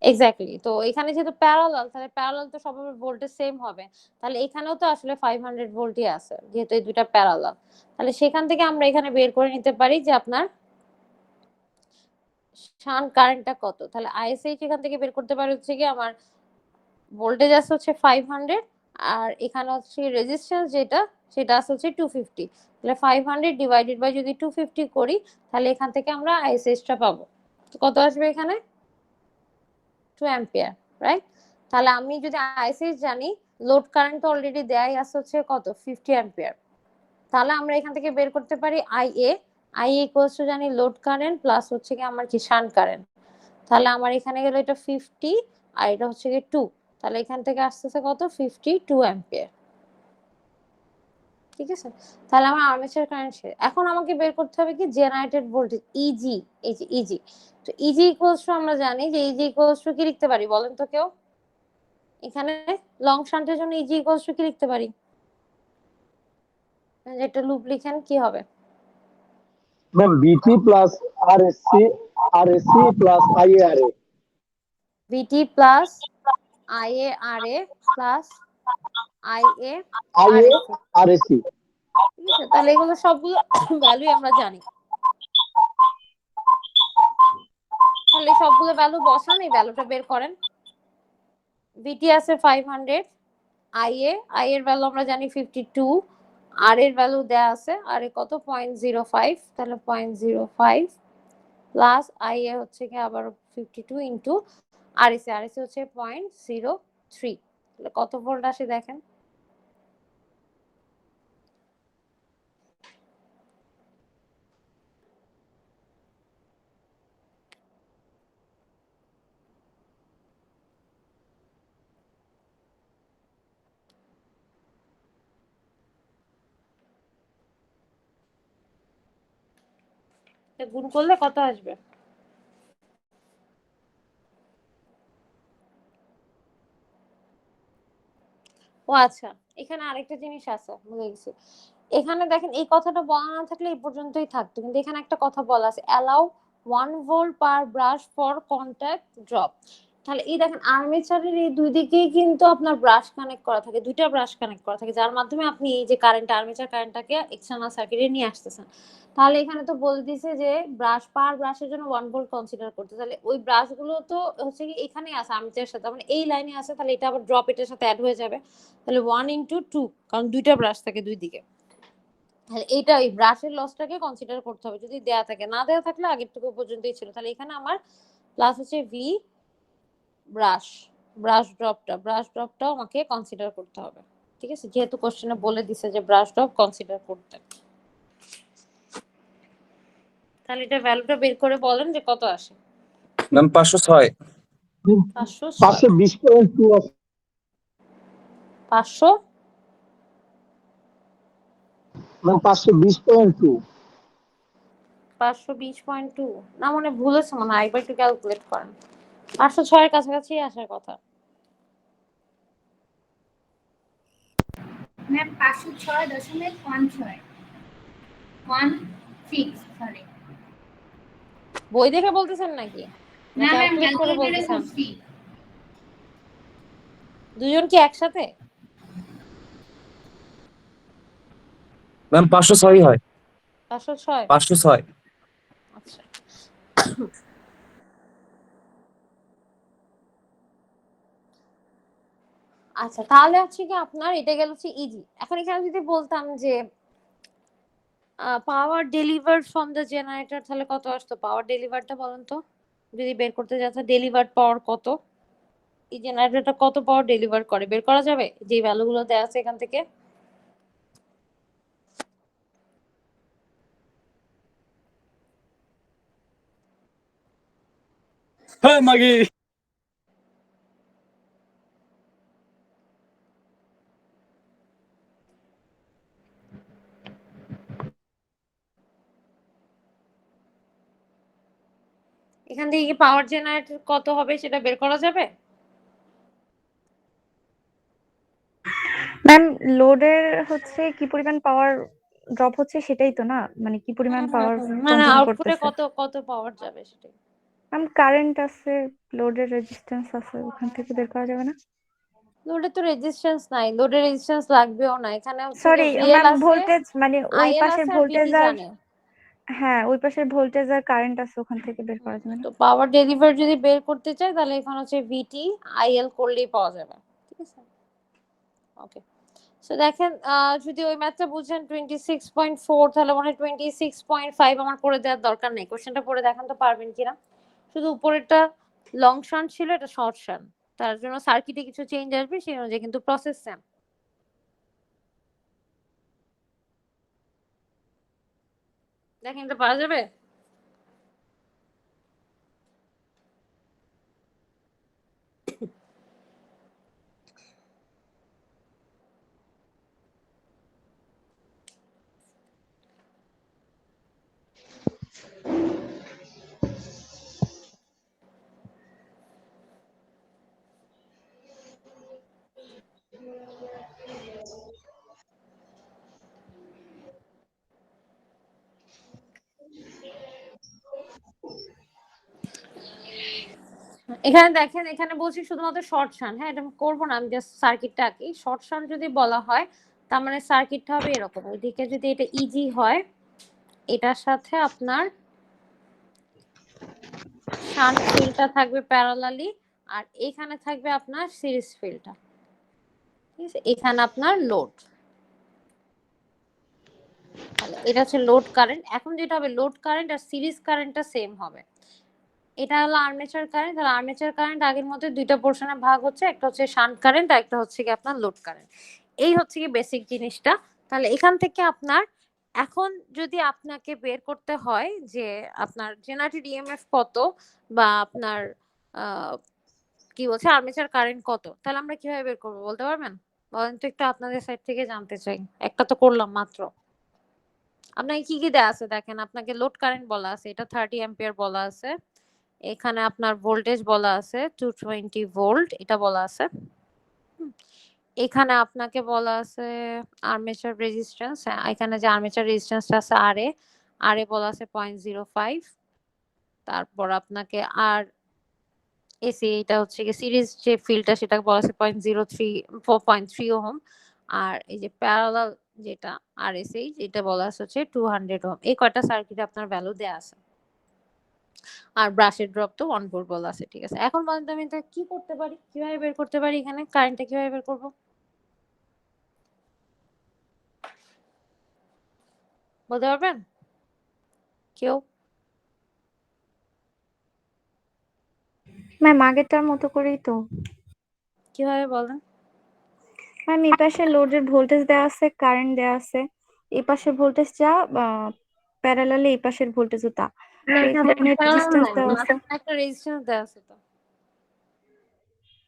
[SPEAKER 1] এক্স্যাক্টলি, তো এখানে যেহেতু প্যারালাল তাহলে প্যারালাল তো সবার ভোল্টেজ সেম হবে, তাহলে এখানেও তো আসলে 500 ভোল্টই আছে যেহেতু এই দুইটা প্যারালাল। তাহলে সেখান থেকে আমরা এখানে বের করে নিতে পারি যে আপনার শান্ট কারেন্টটা কত। তাহলে আইএসএইচ এখান থেকে বের করতে পারি হচ্ছে কি আমার ভোল্টেজ আছে হচ্ছে 500 আর এখানে হচ্ছে রেজিস্ট্যান্স যেটা সেটা আছে হচ্ছে 250, তাহলে 500 ডিভাইডেড বাই যদি 250 করি তাহলে এখান থেকে আমরা আইএসএইচটা পাবো। তো কত আসবে এখানে 2 অ্যাম্পিয়ার, রাইট? তাহলে আমি যদি আইএসএইচ জানি, লোড কারেন্ট তো অলরেডি দেয়াই আছে হচ্ছে কত 50 অ্যাম্পিয়ার, তাহলে আমরা এখান থেকে বের করতে পারি আইএ। আইএ ইকুয়ালস টু জানি লোড কারেন্ট প্লাস হচ্ছে কি আমার কি শান্ট কারেন্ট। তাহলে আমার এখানে গেল এটা 50 আর এটা হচ্ছে কি 2, তাহলে এখান থেকে আসতেছে কত 52 অ্যাম্পিয়ার। ঠিক আছে, তাহলে আমার আর্মেচার কারেন্ট শেষ। এখন আমাকে বের করতে হবে কি জেনারেটেড ভোল্টেজ ইজি, এই যে ইজি। তো ইজি ইকুয়ালস টু আমরা জানি যে ইজি ইকুয়ালস টু কি লিখতে পারি বলেন তো কেউ, এখানে লং শান্টের জন্য ইজি ইকুয়ালস টু কি লিখতে পারি, যেটা লুপ লিখেন কি হবে?
[SPEAKER 2] ম্যাম বিটি plus RSC plus IARA.
[SPEAKER 1] VT plus IA R A plus IA
[SPEAKER 2] RSC.
[SPEAKER 1] ঠিক আছে, তাহলে এগুলো সবগুলো ভ্যালু আমরা জানি, তাহলে সবগুলো ভ্যালু বসান, এই ভ্যালুটা বের করেন। বিটি আছে 500, আই এর ভ্যালু আমরা জানি 52, আর এর ভ্যালু দেয়া আছে আর এ কত 0.05, তাহলে 0.05 প্লাস আই এ হচ্ছে কি আবার 52 ইনটু আরএসি হচ্ছে 0.03, তাহলে কত ভোল্ট আসে দেখেন। গুণ করলে কত আসবে? ও আচ্ছা, এখানে আরেকটা জিনিস আছে ভুলে গেছি। এখানে দেখেন এই কথাটা বলা না থাকলে এই পর্যন্তই থাকতো, কিন্তু এখানে একটা কথা বলা আছে allow 1 volt per brush for contact drop. তাহলে এই দেখেন আর্মেচারের এই দুই দিকেই কিন্তু আপনার ব্রাশ কানেক্ট করা থাকে, দুইটা ব্রাশ কানেক্ট করা থাকে যার মাধ্যমে আপনি এই যে কারেন্ট আর্মেচার কারেন্টটাকে এক্সটার্নাল সার্কিটে নিয়ে আসতেছেন। তাহলে এখানে তো বলে দিছে যে ব্রাশ পার ব্রাশের জন্য 1 ভোল্ট কনসিডার করতে, তাহলে ওই ব্রাশগুলো তো হচ্ছে কি এখানেই আছে আর্মেচারের সাথে, মানে এই লাইনে আছে, তাহলে এটা আবার ড্রপ এটার সাথে অ্যাড হয়ে যাবে, তাহলে 1 ইনটু 2, কারণ দুইটা ব্রাশ থাকে দুই দিকে। এইটা ওই ব্রাশের লসটাকে কনসিডার করতে হবে, যদি দেয়া থাকে, না দেয়া থাকলে আগেরটুকু পর্যন্তই ছিল। তাহলে এখানে আমার প্লাস হচ্ছে ভি ব্রাশ, ব্রাশ ড্রপটাও আমাকে কনসিডার করতে হবে, ঠিক আছে, যেহেতু কোশ্চেনে বলে দিছে যে ব্রাশ ড্রপ কনসিডার করতে। তাহলে এটা ভ্যালুটা বের করে বলেন যে কত আসে।
[SPEAKER 5] ম্যাম 506।
[SPEAKER 1] 506
[SPEAKER 2] 520.2 আছে
[SPEAKER 1] 500
[SPEAKER 2] ম্যাম, 520.2।
[SPEAKER 1] 520.2 না, মনে ভুল হচ্ছে মনে হয়, একবার একটু ক্যালকুলেট করেন। 506 এর কাছাকাছি আসার কথা।
[SPEAKER 6] Ma'am 506.16 sorry.
[SPEAKER 1] বই দেখে বলতেছেন নাকি, না
[SPEAKER 6] না ম্যাম,
[SPEAKER 1] ক্যালকুলেট করে
[SPEAKER 6] ক্যালকুলেটরে
[SPEAKER 1] বলতেছেন?
[SPEAKER 6] করছি।
[SPEAKER 1] দুজন কি একসাথে?
[SPEAKER 5] ম্যাম 506 হয়।
[SPEAKER 1] 506?
[SPEAKER 5] 506।
[SPEAKER 1] আচ্ছা। আচ্ছা, তাহলে হচ্ছে কি আপনার এটা গেল হচ্ছে ইজি। এখন এখানে যদি বলতাম যে পাওয়ার ডেলিভার্ড ফ্রম দ্য জেনারেটর, তাহলে কত আসতো পাওয়ার ডেলিভারটা বলেন তো, যদি বের করতে যাচ্ছে ডেলিভার্ড পাওয়ার কত, এই জেনারেটরটা কত পাওয়ার ডেলিভার করে, বের করা যাবে যে ভ্যালুগুলো দেওয়া আছে এখান থেকে?
[SPEAKER 3] হ্যাঁ মাগি।
[SPEAKER 1] এখান থেকে কি পাওয়ার জেনারেটর কত হবে সেটা বের করা যাবে?
[SPEAKER 4] ম্যাম লোডের হচ্ছে কি পরিমাণ পাওয়ার ড্রপ হচ্ছে সেটাই তো না, মানে কি পরিমাণ পাওয়ার
[SPEAKER 1] মানে
[SPEAKER 4] কনজিউম
[SPEAKER 1] আউটপুটে
[SPEAKER 4] করতেছে।
[SPEAKER 1] কত কত পাওয়ার যাবে সেটাই।
[SPEAKER 4] ম্যাম কারেন্ট আছে, লোডের রেজিস্ট্যান্স আছে, ওখান থেকে বের করা যাবে না?
[SPEAKER 1] লোডে তো রেজিস্ট্যান্স নাই, লোডের রেজিস্ট্যান্স লাগবেও না, এখানে হচ্ছে যে
[SPEAKER 4] সরি
[SPEAKER 1] ভিএল
[SPEAKER 4] ম্যাম,
[SPEAKER 1] আছে,
[SPEAKER 4] ভোল্টেজ মানে ওই
[SPEAKER 1] আইএল
[SPEAKER 4] পাশের
[SPEAKER 1] আছে আর
[SPEAKER 4] ভোল্টেজ
[SPEAKER 1] ভিটি
[SPEAKER 4] আর,
[SPEAKER 1] জানে।
[SPEAKER 4] হ্যাঁ ওই পাশের ভোল্টেজ আর কারেন্ট আছে, ওখান থেকে বের করা যাবে না?
[SPEAKER 1] তো পাওয়ার ডেলিভার যদি বের করতে চাই তাহলে এখানে হচ্ছে ভিটি আইএল করলেই পাওয়া যাবে, ঠিক আছে। ওকে, সো দেখেন যদি ওই ম্যাথটা বুঝেন 26.4, তাহলে মনে হয় 26.5 আমার করে দেওয়ার দরকার নেই। কোশ্চেনটা পড়ে দেখান তো পারবেন কিনা। শুধু উপরেরটা লং শান্ট ছিল, এটা শর্ট শান্ট, তার জন্য সার্কিটে কিছু চেঞ্জ আসবে সেই অনুযায়ী, কিন্তু প্রসেস সেম। দেখেন এটা পারা যাবে। এখানে দেখেন, এখানে বলছি শুধুমাত্র শর্ট শান্ট, হ্যাঁ এটা আমি করবো না, আমি জাস্ট সার্কিটটা আঁকি। শর্ট শান্ট যদি বলা হয় তার মানে সার্কিটটা হবে এরকম, ওইদিকে যদি এটা ইজি হয় এটার সাথে আপনার শান্ট ফিল্ডটা থাকবে প্যারালালি, আর এখানে থাকবে আপনার সিরিজ ফিল্ডটা, ঠিক আছে, এখানে আপনার লোড, তাহলে এটা হচ্ছে লোড কারেন্ট। এখন যেটা হবে লোড কারেন্ট আর সিরিজ কারেন্টটা সেম হবে। এটা হলো আর্মেচার কারেন্ট, তাহলে আর্মেচার কারেন্ট আগের মধ্যে দুইটা পোর্শনে ভাগ হচ্ছে, একটা হচ্ছে শান্ট কারেন্ট আর একটা হচ্ছে কি আপনার লোড কারেন্ট। এই হচ্ছে কি বেসিক জিনিসটা। তাহলে এখান থেকে আপনার এখন যদি আপনাকে বের করতে হয় যে আপনার জেনারেটেড ইএমএফ কত বা আপনার কি বলছে আর্মেচার কারেন্ট কত, তাহলে আমরা কিভাবে বের করবো বলতে পারবেন? বলেন তো একটু, আপনাদের সাইড থেকে জানতে চাই। একটা তো করলাম মাত্র। আপনাকে কি কি দেয়া আছে দেখেন, আপনাকে লোড কারেন্ট বলা আছে, এটা 30 অ্যাম্পিয়ার বলা আছে, এখানে আপনার ভোল্টেজ বলা আছে 220 ভোল্ট, এটা বলা আছে। এখানে আপনাকে বলা আছে আর্মেচার রেজিস্ট্যান্স, এখানে যে আর্মেচার রেজিস্ট্যান্সটা আছে আরে বলা আছে 0.05। তারপর আপনাকে আর এসি, এটা হচ্ছে কি সিরিজ যে ফিল্ডটা সেটা বলা আছে 0.03 ওহম। আর এই যে প্যারালাল যেটা আরএসএ, এটা বলা আছে হচ্ছে 200 ওহম। এই কয়টা সার্কিটে আপনার ভ্যালু দেয়া আছে। আর ব্রাশের ড্রপ তো 1 ভোল্ট বলা আছে, ঠিক আছে। এখন বলেন তো আমি এটা কি করতে পারি, কিভাবে বের করতে পারি, এখানে কারেন্টটা কিভাবে বের করব? বলতে পারবেন কেউ?
[SPEAKER 4] ম্যাম আগেরটার মতো করেই তো।
[SPEAKER 1] কিভাবে বলেন?
[SPEAKER 4] ম্যাম এই পাশে লোডের ভোল্টেজ দেওয়া আছে, কারেন্ট দেওয়া আছে, এই পাশের ভোল্টেজ যা প্যারালালি এই পাশের ভোল্টেজও তা। তো এখানে রেজিস্ট্যান্স দেওয়া আছে।
[SPEAKER 1] একটা রেজিস্ট্যান্স দেওয়া আছে তো।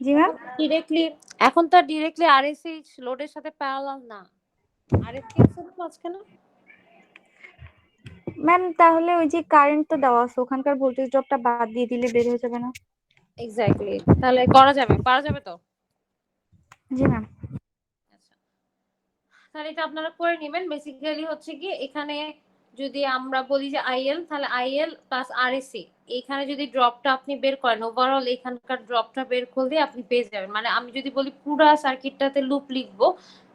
[SPEAKER 4] জি ম্যাম।
[SPEAKER 1] ডিরেক্টলি এখন তো ডিরেক্টলি আরএসএইচ লোডের সাথে প্যারালাল না, আরএসএইচ এর মাঝখানে।
[SPEAKER 4] ম্যাম তাহলে ওই যে কারেন্ট তো দেওয়া আছে, ওখানকার ভোল্টেজ ড্রপটা বাদ দিয়ে দিলে বের হয়ে যাবে না?
[SPEAKER 1] এক্স্যাক্টলি, তাহলে করা যাবে, পারা যাবে তো।
[SPEAKER 4] জি ম্যাম।
[SPEAKER 1] আচ্ছা, তাহলে এটা আপনারা করে নেবেন। বেসিক্যালি হচ্ছে কি এখানে যদি আমরা বলি যে আইএল, তাহলে আইএল প্লাস আরএসি, এখানে যদি ড্রপটা আপনি বের করেন, ওভারঅল এখানকার ড্রপটা বের করলে আপনি পেয়ে যাবেন। মানে আমি যদি বলি পুরা সার্কিটটাতে লুপ লিখবো,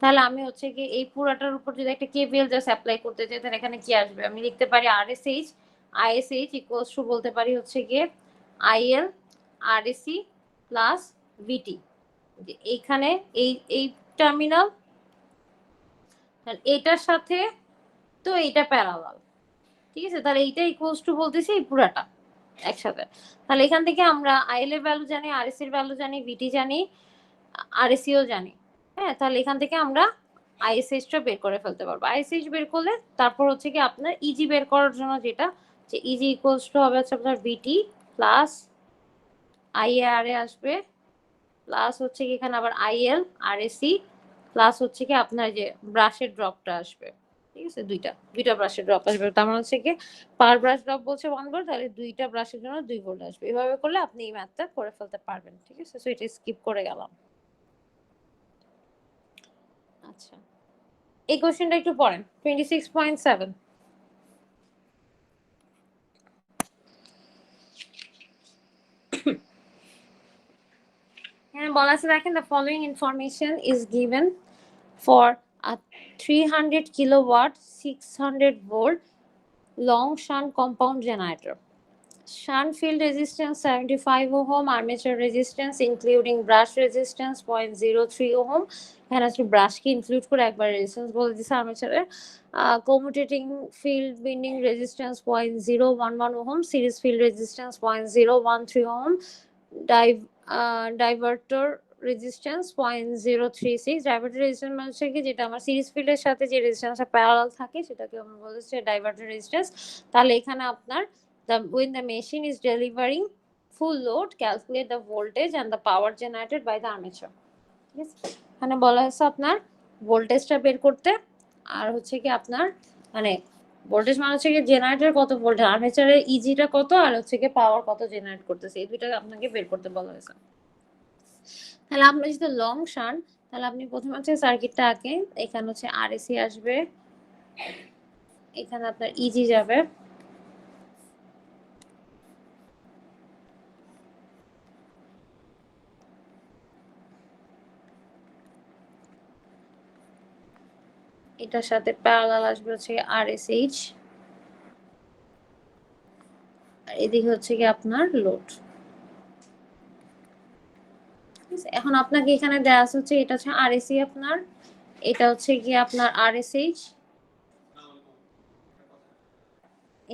[SPEAKER 1] তাহলে আমি হচ্ছে কি এই পুরাটার উপর যদি একটা কেভিএল জাস্ট অ্যাপ্লাই করতে চাই, তাহলে এখানে কি আসবে? আমি লিখতে পারি আরএসএইচ আইএসএইচ ইকুয়ালস টু বলতে পারি হচ্ছে গিয়ে আইএল আরএসি প্লাস ভিটি। এইখানে এই এই টার্মিনাল এটার সাথে তো এইটা প্যারালাল, ঠিক আছে? তাহলে এইটা ইকুয়ালস টু বলতেছি এই পুরাটা একসাথে। তাহলে এখান থেকে আমরা আইএল এর ভ্যালু জানি, আরএসি এর ভ্যালু জানি, ভিটি জানি, আরএসিও জানি। হ্যাঁ, তাহলে এখান থেকে আমরা আইএসএইচ টা বের করে ফেলতে পারবো। আইএসএইচ বের করলে তারপর হচ্ছে কি আপনার ইজি বের করার জন্য যেটা, যে ইজি ইকুয়ালস টু হবে হচ্ছে আপনার ভিটি প্লাস আইএআর এ আসবে, প্লাস হচ্ছে কি এখানে আবার আইএল আরএসি প্লাস হচ্ছে কি আপনার যে ব্রাশের ড্রপটা আসবে, ঠিক আছে? দুইটা দুইটা ব্রাশের ড্রপ আসবে, তার মানে হচ্ছে কি পার ব্রাশ ড্রপ বলছে 1 ভোল্ট, তাহলে দুইটা ব্রাশের জন্য 2 ভোল্ট আসবে। এভাবে করলে আপনি এই ম্যাথটা করে ফেলতে পারবেন, ঠিক আছে? সো এটা স্কিপ করে গেলাম। আচ্ছা, এই কোশ্চেনটা একটু পড়েন, 26.7। এখানে বলা আছে দেখেন, the following information is given for a 300 kilowatt 600 volt long shunt compound generator. Shunt field resistance 75 ohm, armature resistance including brush resistance 0.03 ohm, এখানে আসলে ব্রাশকে ইনক্লুড করে একবার রেজিস্ট্যান্স বলে দিচ্ছে আর্মেচারের। Commutating field winding resistance 0.011 ohm, series field resistance 0.013 ohm, diverter resistance 0.036। Diverter resistance মানে হচ্ছে কি যেটা আমার সিরিজ ফিল্ডের সাথে যে রেজিস্ট্যান্সটা প্যারালাল থাকে সেটাকে আমরা বলছি ডাইভার্টর রেজিস্ট্যান্স। তাহলে এখানে আপনার when the machine is delivering full load, calculate the voltage and the power generated by the armature. ঠিক আছে, এখানে বলা হয়েছে আপনার ভোল্টেজটা বের করতে, আর হচ্ছে কি আপনার মানে ভোল্টেজ মানে হচ্ছে কি জেনারেটর কত ভোল্ট, আর্মেচারের ইজিটা কত, আর হচ্ছে কি পাওয়ার কত জেনারেট করতেছে, এই দুইটা আপনাকে বের করতে বলা হয়েছে। তাহলে আমরা যদি লং শান্ট, তাহলে আপনি প্রথমে হচ্ছে সার্কিটটা আঁকেন। এখানে হচ্ছে আরএসি আসবে, এখানে আপনার ইজি যাবে, এটার সাথে প্যারালাল আসবে হচ্ছে আরএসএইচ, আর এদিকে হচ্ছে কি আপনার লোড। এখন আপনাকে এখানে দেওয়া আছে হচ্ছে এটা হচ্ছে আরএসি আপনার, এটা হচ্ছে কি আপনার আরএসএইচ।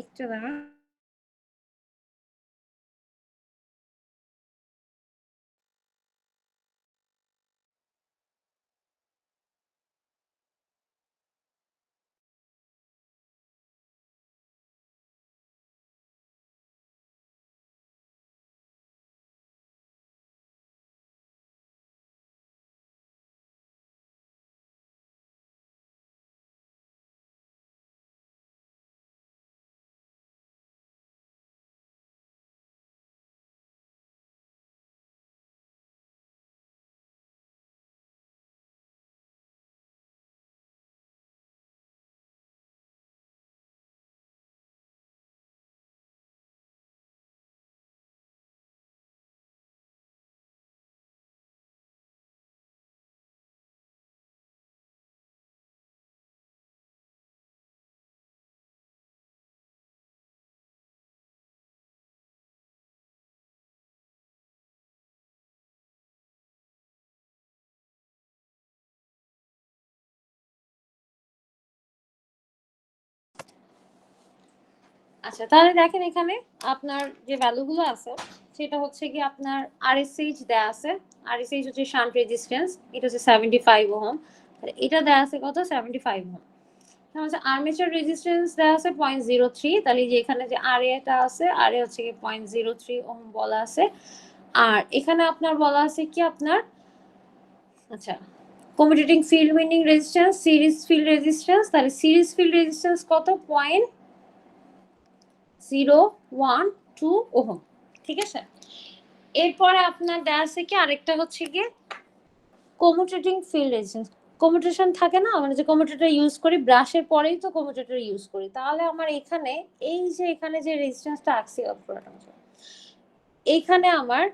[SPEAKER 1] একটু দাঁড়ান। আচ্ছা তাহলে দেখেন এখানে আপনার যে ভ্যালুগুলো আছে সেটা হচ্ছে কি আপনার আরএসএইচ দেয়া আছে। আরএসএইচ হচ্ছে শান্ট রেজিস্ট্যান্স, এটা হচ্ছে 75 ওহম। তাহলে এটা দেয়া আছে কত? 75 ওহম। তাহলে হচ্ছে আর্মেচার রেজিস্ট্যান্স দেয়া আছে 0.03। তাহলে যে এখানে যে আরএটা আছে, আরএ হচ্ছে কি 0.03 ওহম বলা আছে। আর এখানে আপনার বলা আছে কি আপনার আচ্ছা commutating field winding resistance, series field resistance. তাহলে সিরিজ ফিল্ড রেজিস্ট্যান্স কত? 0.012 ওহম। ঠিক আছে, এরপরে আপনার দেয়া আছে কি আরেকটা হচ্ছে কি কমিউটেটিং ফিল্ড রেজিস্ট্যান্স। কমিউটেশন থাকে না, মানে যে কমিউটেটর ইউজ করি ব্রাশের পরেই তো কমিউটেটর ইউজ করি। তাহলে আমার এখানে এই যে এখানে যে রেজিস্ট্যান্সটা আঁকছি এইখানে আমার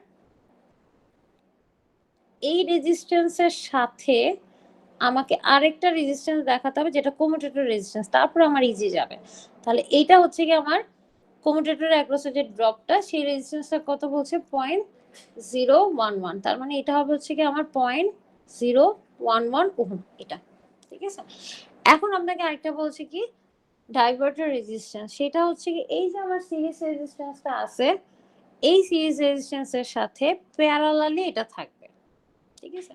[SPEAKER 1] এই রেজিস্ট্যান্সের সাথে আমাকে আরেকটা রেজিস্ট্যান্স দেখাতে হবে যেটা কমিউটেটর রেজিস্ট্যান্স, তারপর আমার ইজি যাবে। তাহলে এইটা হচ্ছে কি আমার কমিউটেটর অ্যাক্রসের যে ড্রপটা সেই রেজিস্ট্যান্সটা কত বলছে? 0.011। তার মানে এটা হবে হচ্ছে কি আমার 0.011 ওহম এটা। ঠিক আছে, এখন আপনাকে আরেকটা বলছে কি ডাইভার্টার রেজিস্ট্যান্স। সেটা হচ্ছে কি এই যে আমার সিরিজ রেজিস্ট্যান্সটা আছে এই সিরিজ রেজিস্ট্যান্সের সাথে প্যারালালি এটা থাকবে। ঠিক আছে,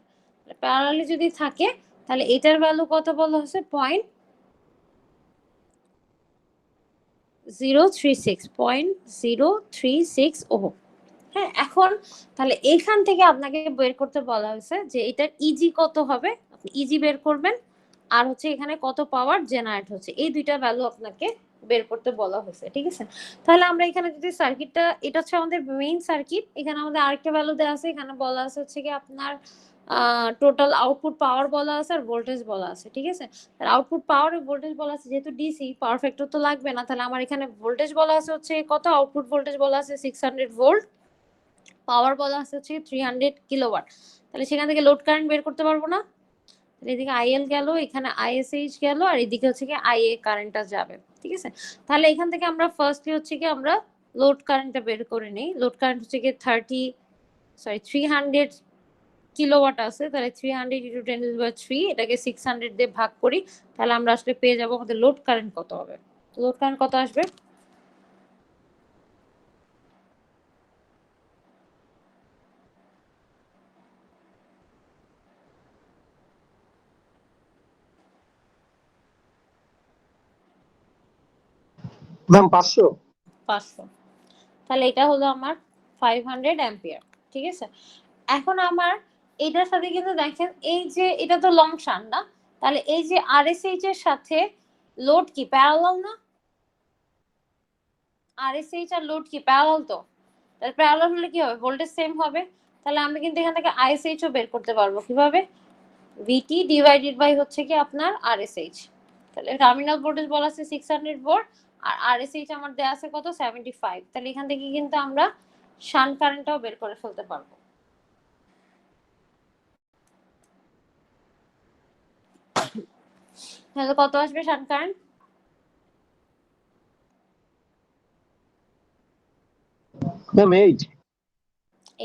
[SPEAKER 1] প্যারালালি যদি থাকে তাহলে এটার ভ্যালু কত বলা হচ্ছে? 0.036 ওহম। হ্যাঁ, এখন তাহলে এখান থেকে আপনাকে বের করতে বলা হয়েছে যে এটার ইজি কত হবে, আপনি ইজি বের করবেন। আর হচ্ছে এখানে কত পাওয়ার জেনারেট হচ্ছে, এই দুইটা ভ্যালু আপনাকে বের করতে বলা হয়েছে। ঠিক আছে, তাহলে আমরা এখানে যদি সার্কিটটা, এটা হচ্ছে আমাদের মেইন সার্কিট, এখানে আমাদের আরেকটা ভ্যালু দেওয়া আছে। এখানে বলা আছে হচ্ছে কি আপনার টোটাল আউটপুট পাওয়ার বলা আছে আর ভোল্টেজ বলা আছে। ঠিক আছে, আউটপুট পাওয়ার আর ভোল্টেজ বলা আছে, যেহেতু ডিসি পাওয়ার ফ্যাক্টর তো লাগবে না, তাহলে আমার এখানে ভোল্টেজ বলা আছে হচ্ছে কত, আউটপুট ভোল্টেজ বলা আছে 600 ভোল্ট, পাওয়ার বলা আছে হচ্ছে 300 কিলোওয়াট। তাহলে সেখান থেকে লোড কারেন্ট বের করতে পারবো না? এদিকে আইএল গেল, এখানে আইএসএইচ গেল, আর এদিকে হচ্ছে কি আইএ কারেন্টটা যাবে। ঠিক আছে, তাহলে এখান থেকে আমরা ফার্স্টলি হচ্ছে কি আমরা লোড কারেন্টটা বের করে নেই। লোড কারেন্ট হচ্ছে কি 300 কিলোওয়াট আছে। তাহলে 300 × 10⁻³ এটাকে 600 দিয়ে ভাগ করি, তাহলে আমরা আসলে পেয়ে যাবো আমাদের লোড কারেন্ট কত হবে। লোড কারেন্ট কত আসবে?
[SPEAKER 2] ম্যাম 500।
[SPEAKER 1] 500। তাহলে এটা হলো আমার 500 অ্যাম্পিয়ার। ঠিক আছে, এখন আমার এটার সাথে কিন্তু দেখেন এই যে এটা তো লং শান্ট না, তাহলে এই যে আরএসএইচ এর সাথে লোড কি প্যারালাল না? আরএসএইচ আর লোড কি প্যারালাল? তো তাহলে প্যারালাল হলে কি হবে? ভোল্টেজ সেম হবে। তাহলে আমরা কিন্তু এখান থেকে আইএসএইচ ও বের করতে পারবো। কিভাবে? ভিটি ডিভাইডেড বাই হচ্ছে কি আপনার আরএসএইচ। তাহলে টার্মিনাল ভোল্টেজ বলা আছে 600 ভোল্ট, আর আরএসএইচ আমার দেয়া আছে কত? 75। তাহলে এখান থেকে কিন্তু আমরা শান্ট কারেন্টটাও বের করে ফেলতে পারবো। তাহলে কত আসবে শান্ট কারেন্ট?
[SPEAKER 2] 8।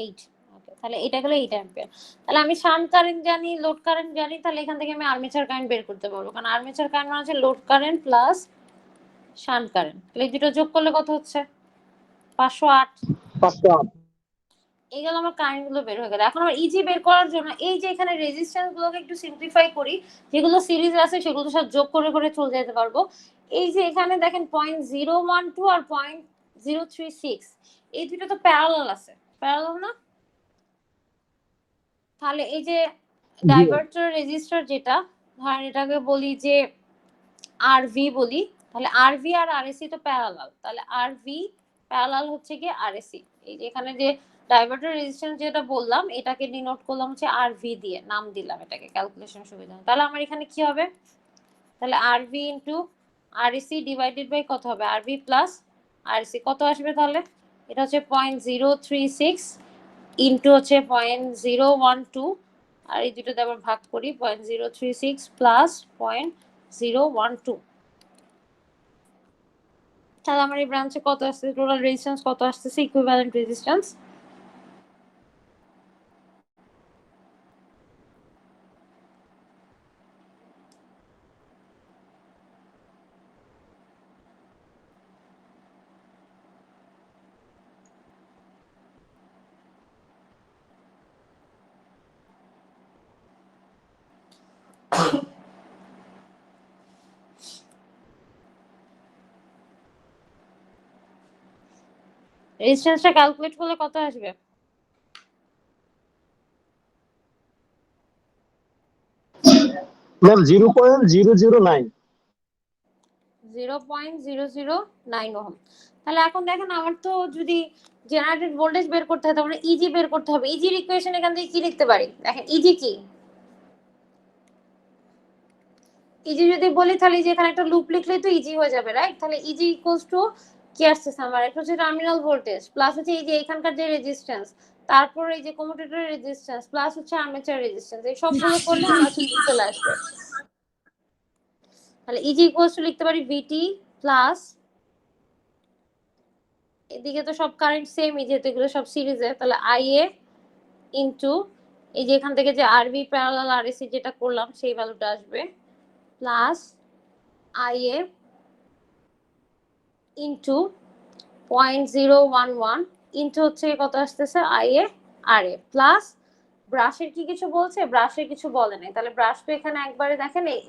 [SPEAKER 1] 8। ওকে, তাহলে এটা গেলো 8 অ্যাম্পিয়ার। তাহলে আমি শান্ট কারেন্ট জানি, লোড কারেন্ট জানি, তাহলে এখান থেকে আমি আর্মেচার কারেন্ট বের করতে পারবো, কারণ আর্মেচার কারেন্ট মানে হচ্ছে load current plus shunt current. তাহলে এই দুটো যোগ করলে কত হচ্ছে? 508।
[SPEAKER 2] 508।
[SPEAKER 1] এই গেল আমার কারেন্ট গুলো বের হয়ে গেল। এখন আমার ইজি বের করার জন্য এই যে এখানে রেজিস্ট্যান্স গুলোকে একটু সিম্পলিফাই করি, যেগুলো সিরিজ আছে সেগুলো সব যোগ করে করে চলে যেতে পারবো। এই যে এখানে দেখেন 0.012 আর 0.036 এই দুটো তো প্যারালাল আছে, প্যারালাল না? তাহলে এই যে
[SPEAKER 2] জি
[SPEAKER 1] ডাইভার্টার রেজিস্টার যেটা, ধরেন এটাকে বলি যে আরভি বলি, তাহলে আরভি আর আরএসি তো প্যারালাল, তাহলে আরভি প্যারালাল হচ্ছে কি আরএসি। এই যে এখানে যে ডাইভার্টার রেজিস্ট্যান্স যেটা বললাম এটাকে ডিনোট করলাম হচ্ছে আরভি দিয়ে, নাম দিলাম এটাকে ক্যালকুলেশন সুবিধা। তাহলে আমার এখানে কি হবে? তাহলে RV into RAC divided by কত হবে? আরভি প্লাস আরএসি কত আসবে তাহলে? এটা হচ্ছে 0.036 ইন্টু হচ্ছে 0.012, আর এই দুটোতে আবার ভাগ করি 0.036 প্লাস 0.012। তাহলে আমার এই ব্রাঞ্চে কত আসছে? টোটাল রেজিস্ট্যান্স কত আসতেছে? ইকুইভ্যালেন্ট রেজিস্ট্যান্স রেজিস্ট্যান্সটা ক্যালকুলেট করলে কত আসবে?
[SPEAKER 2] ম্যাম 0.009।
[SPEAKER 1] 0.009 ওহম। তাহলে এখন দেখেন আমার তো যদি জেনারেটেড ভোল্টেজ বের করতে হয় তাহলে ইজি বের করতে হবে। ইজির ইকুয়েশন এখান থেকে কি লিখতে পারি? দেখেন ইজি কি, ইজি যদি বলি তাহলে যে এখানে একটা লুপ লিখলেই তো ইজি হয়ে যাবে, রাইট? তাহলে ইজি ইকুয়ালস টু কি আসছে আমার, এটা হচ্ছে টার্মিনাল ভোল্টেজ প্লাস হচ্ছে এই যে এখানকার যে রেজিস্ট্যান্স, তারপর এই যে কমিউটেটরের রেজিস্ট্যান্স প্লাস হচ্ছে আর্মেচার রেজিস্ট্যান্স, এই সবগুলো করলে আমার কিন্তু চলে আসবে। তাহলে ইজি ইকুয়ালস টু লিখতে পারি ভিটি প্লাস, এদিকে তো সব কারেন্ট সেমই যেহেতু এগুলো সব সিরিজে, তাহলে আইএ ইনটু এই যে এখান থেকে যে আরবি প্যারালাল আরএসি যেটা করলাম সেই ভ্যালুটা আসবে প্লাস আইএ ইনটু 0.011 ইনটু হচ্ছে কত আসতেছে আইএ আরএ প্লাস ব্রাশের কি কিছু বলছে? ব্রাশের কিছু বলে নাই। তাহলে ব্রাশ তো এখানে একবারে দেখেন এই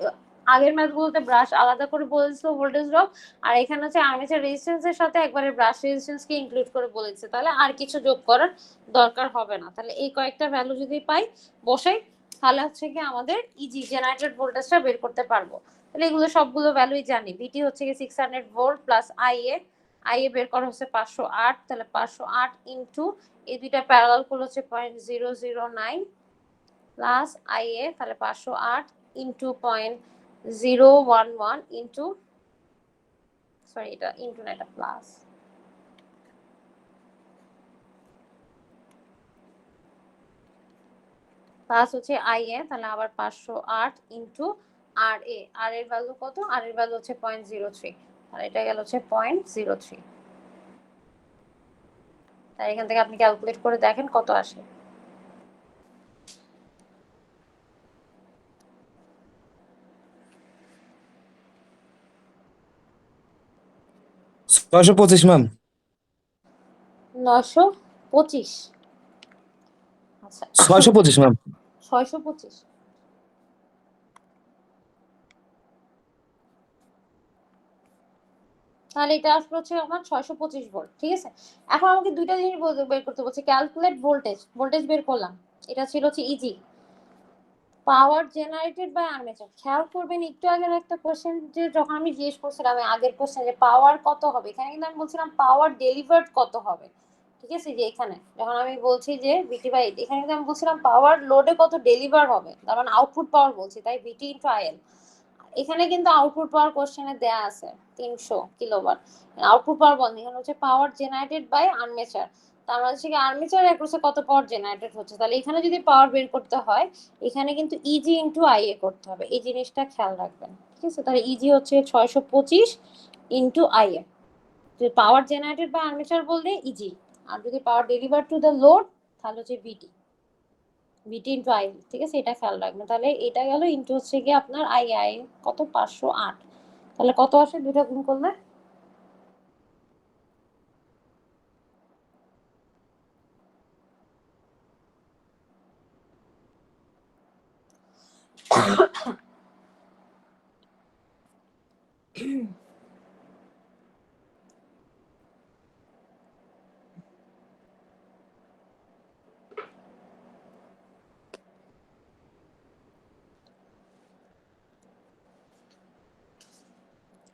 [SPEAKER 1] আগের ম্যাথগুলোতে ব্রাশ আলাদা করে বলেছিল ভোল্টেজ ড্রপ, আর এখানে হচ্ছে আর্মেচার রেজিস্ট্যান্সের সাথে একবারে ব্রাশ রেজিস্ট্যান্সকে ইনক্লুড করে বলেছে, তাহলে আর কিছু যোগ করার দরকার হবে না। তাহলে এই কয়েকটা ভ্যালু যদি পাই বসাই তাহলে হচ্ছে কি আমাদের ইজি জেনারেটেড ভোল্টেজটা বের করতে পারবো। তাহলে এগুলো সবগুলো ভ্যালুই জানি। ভিটি হচ্ছে কি 600 ভোল্ট প্লাস আইএ, আইএ বের করা হচ্ছে 508, তাহলে 508 ইনটু এই দুইটা প্যারালাল করলে হচ্ছে 0.009 প্লাস আইএ, তাহলে 508 ইনটু 0.011 ইনটু, সরি এটা ইনটু না এটা প্লাস, প্লাস হচ্ছে আইএ, তাহলে আবার 508 ইনটু আর এ, আর এর ভ্যালু কত? আর এর ভ্যালু হচ্ছে 0.03, আর এটা গেল হচ্ছে 0.03। তাই এখান থেকে আপনি ক্যালকুলেট করে দেখেন কত আসে।
[SPEAKER 5] ছয়শো পঁচিশ ম্যাম।
[SPEAKER 1] 925, আচ্ছা
[SPEAKER 5] 625 ম্যাম।
[SPEAKER 1] 625। তাহলে এটা আসলে হচ্ছে আমার 625 ভোল্ট, ঠিক আছে। এখন আমাকে দুইটা জিনিস বের করতে বলছে, ক্যালকুলেট ভোল্টেজ, ভোল্টেজ বের করলাম, এটা ছিল হচ্ছে easy. Power generated by armature, খেয়াল করবেন একটু আগের একটা কোশ্চেন যে যখন আমি জিজ্ঞেস করছিলাম আগের কোশ্চেন যে পাওয়ার কত হবে, এখানে কিন্তু আমি বলছিলাম পাওয়ার ডেলিভার্ড কত হবে, ঠিক আছে। যে এখানে যখন আমি বলছি যে ভিটি বাই, এখানে কিন্তু আমি বলছিলাম পাওয়ার লোডে কত ডেলিভার হবে, তার মানে আউটপুট পাওয়ার বলছি, তাই ভিটি ইনটু আইএল। এখানে কিন্তু আউটপুট পাওয়ার কোশ্চেনে দেয়া আছে 300 কিলোওয়াট, আউটপুট পাওয়ার বন্ধ, এখানে হচ্ছে পাওয়ার জেনারেটেড বাই আর্মেচার, তার মানে হচ্ছে কি আর্মেচার অ্যাক্রসে কত পাওয়ার জেনারেটেড হচ্ছে। তাহলে এখানে যদি পাওয়ার বের করতে হয় এখানে কিন্তু ইজি ইনটু আইএ করতে হবে, এই জিনিসটা খেয়াল রাখবেন, ঠিক আছে। তাহলে ইজি হচ্ছে 625 ইনটু আইএ, যদি পাওয়ার জেনারেটেড বাই আর্মেচার বললে ইজি, আর যদি পাওয়ার ডেলিভার টু দ্য লোড তাহলে হচ্ছে ভিটি, ভিটি ইনটু আই, ঠিক আছে, এটা খেয়াল রাখবেন। তাহলে এটা গেল ইনটু হচ্ছে কি আপনার আই, আই কত 508, তাহলে কত আসে দুটো গুণ করলে?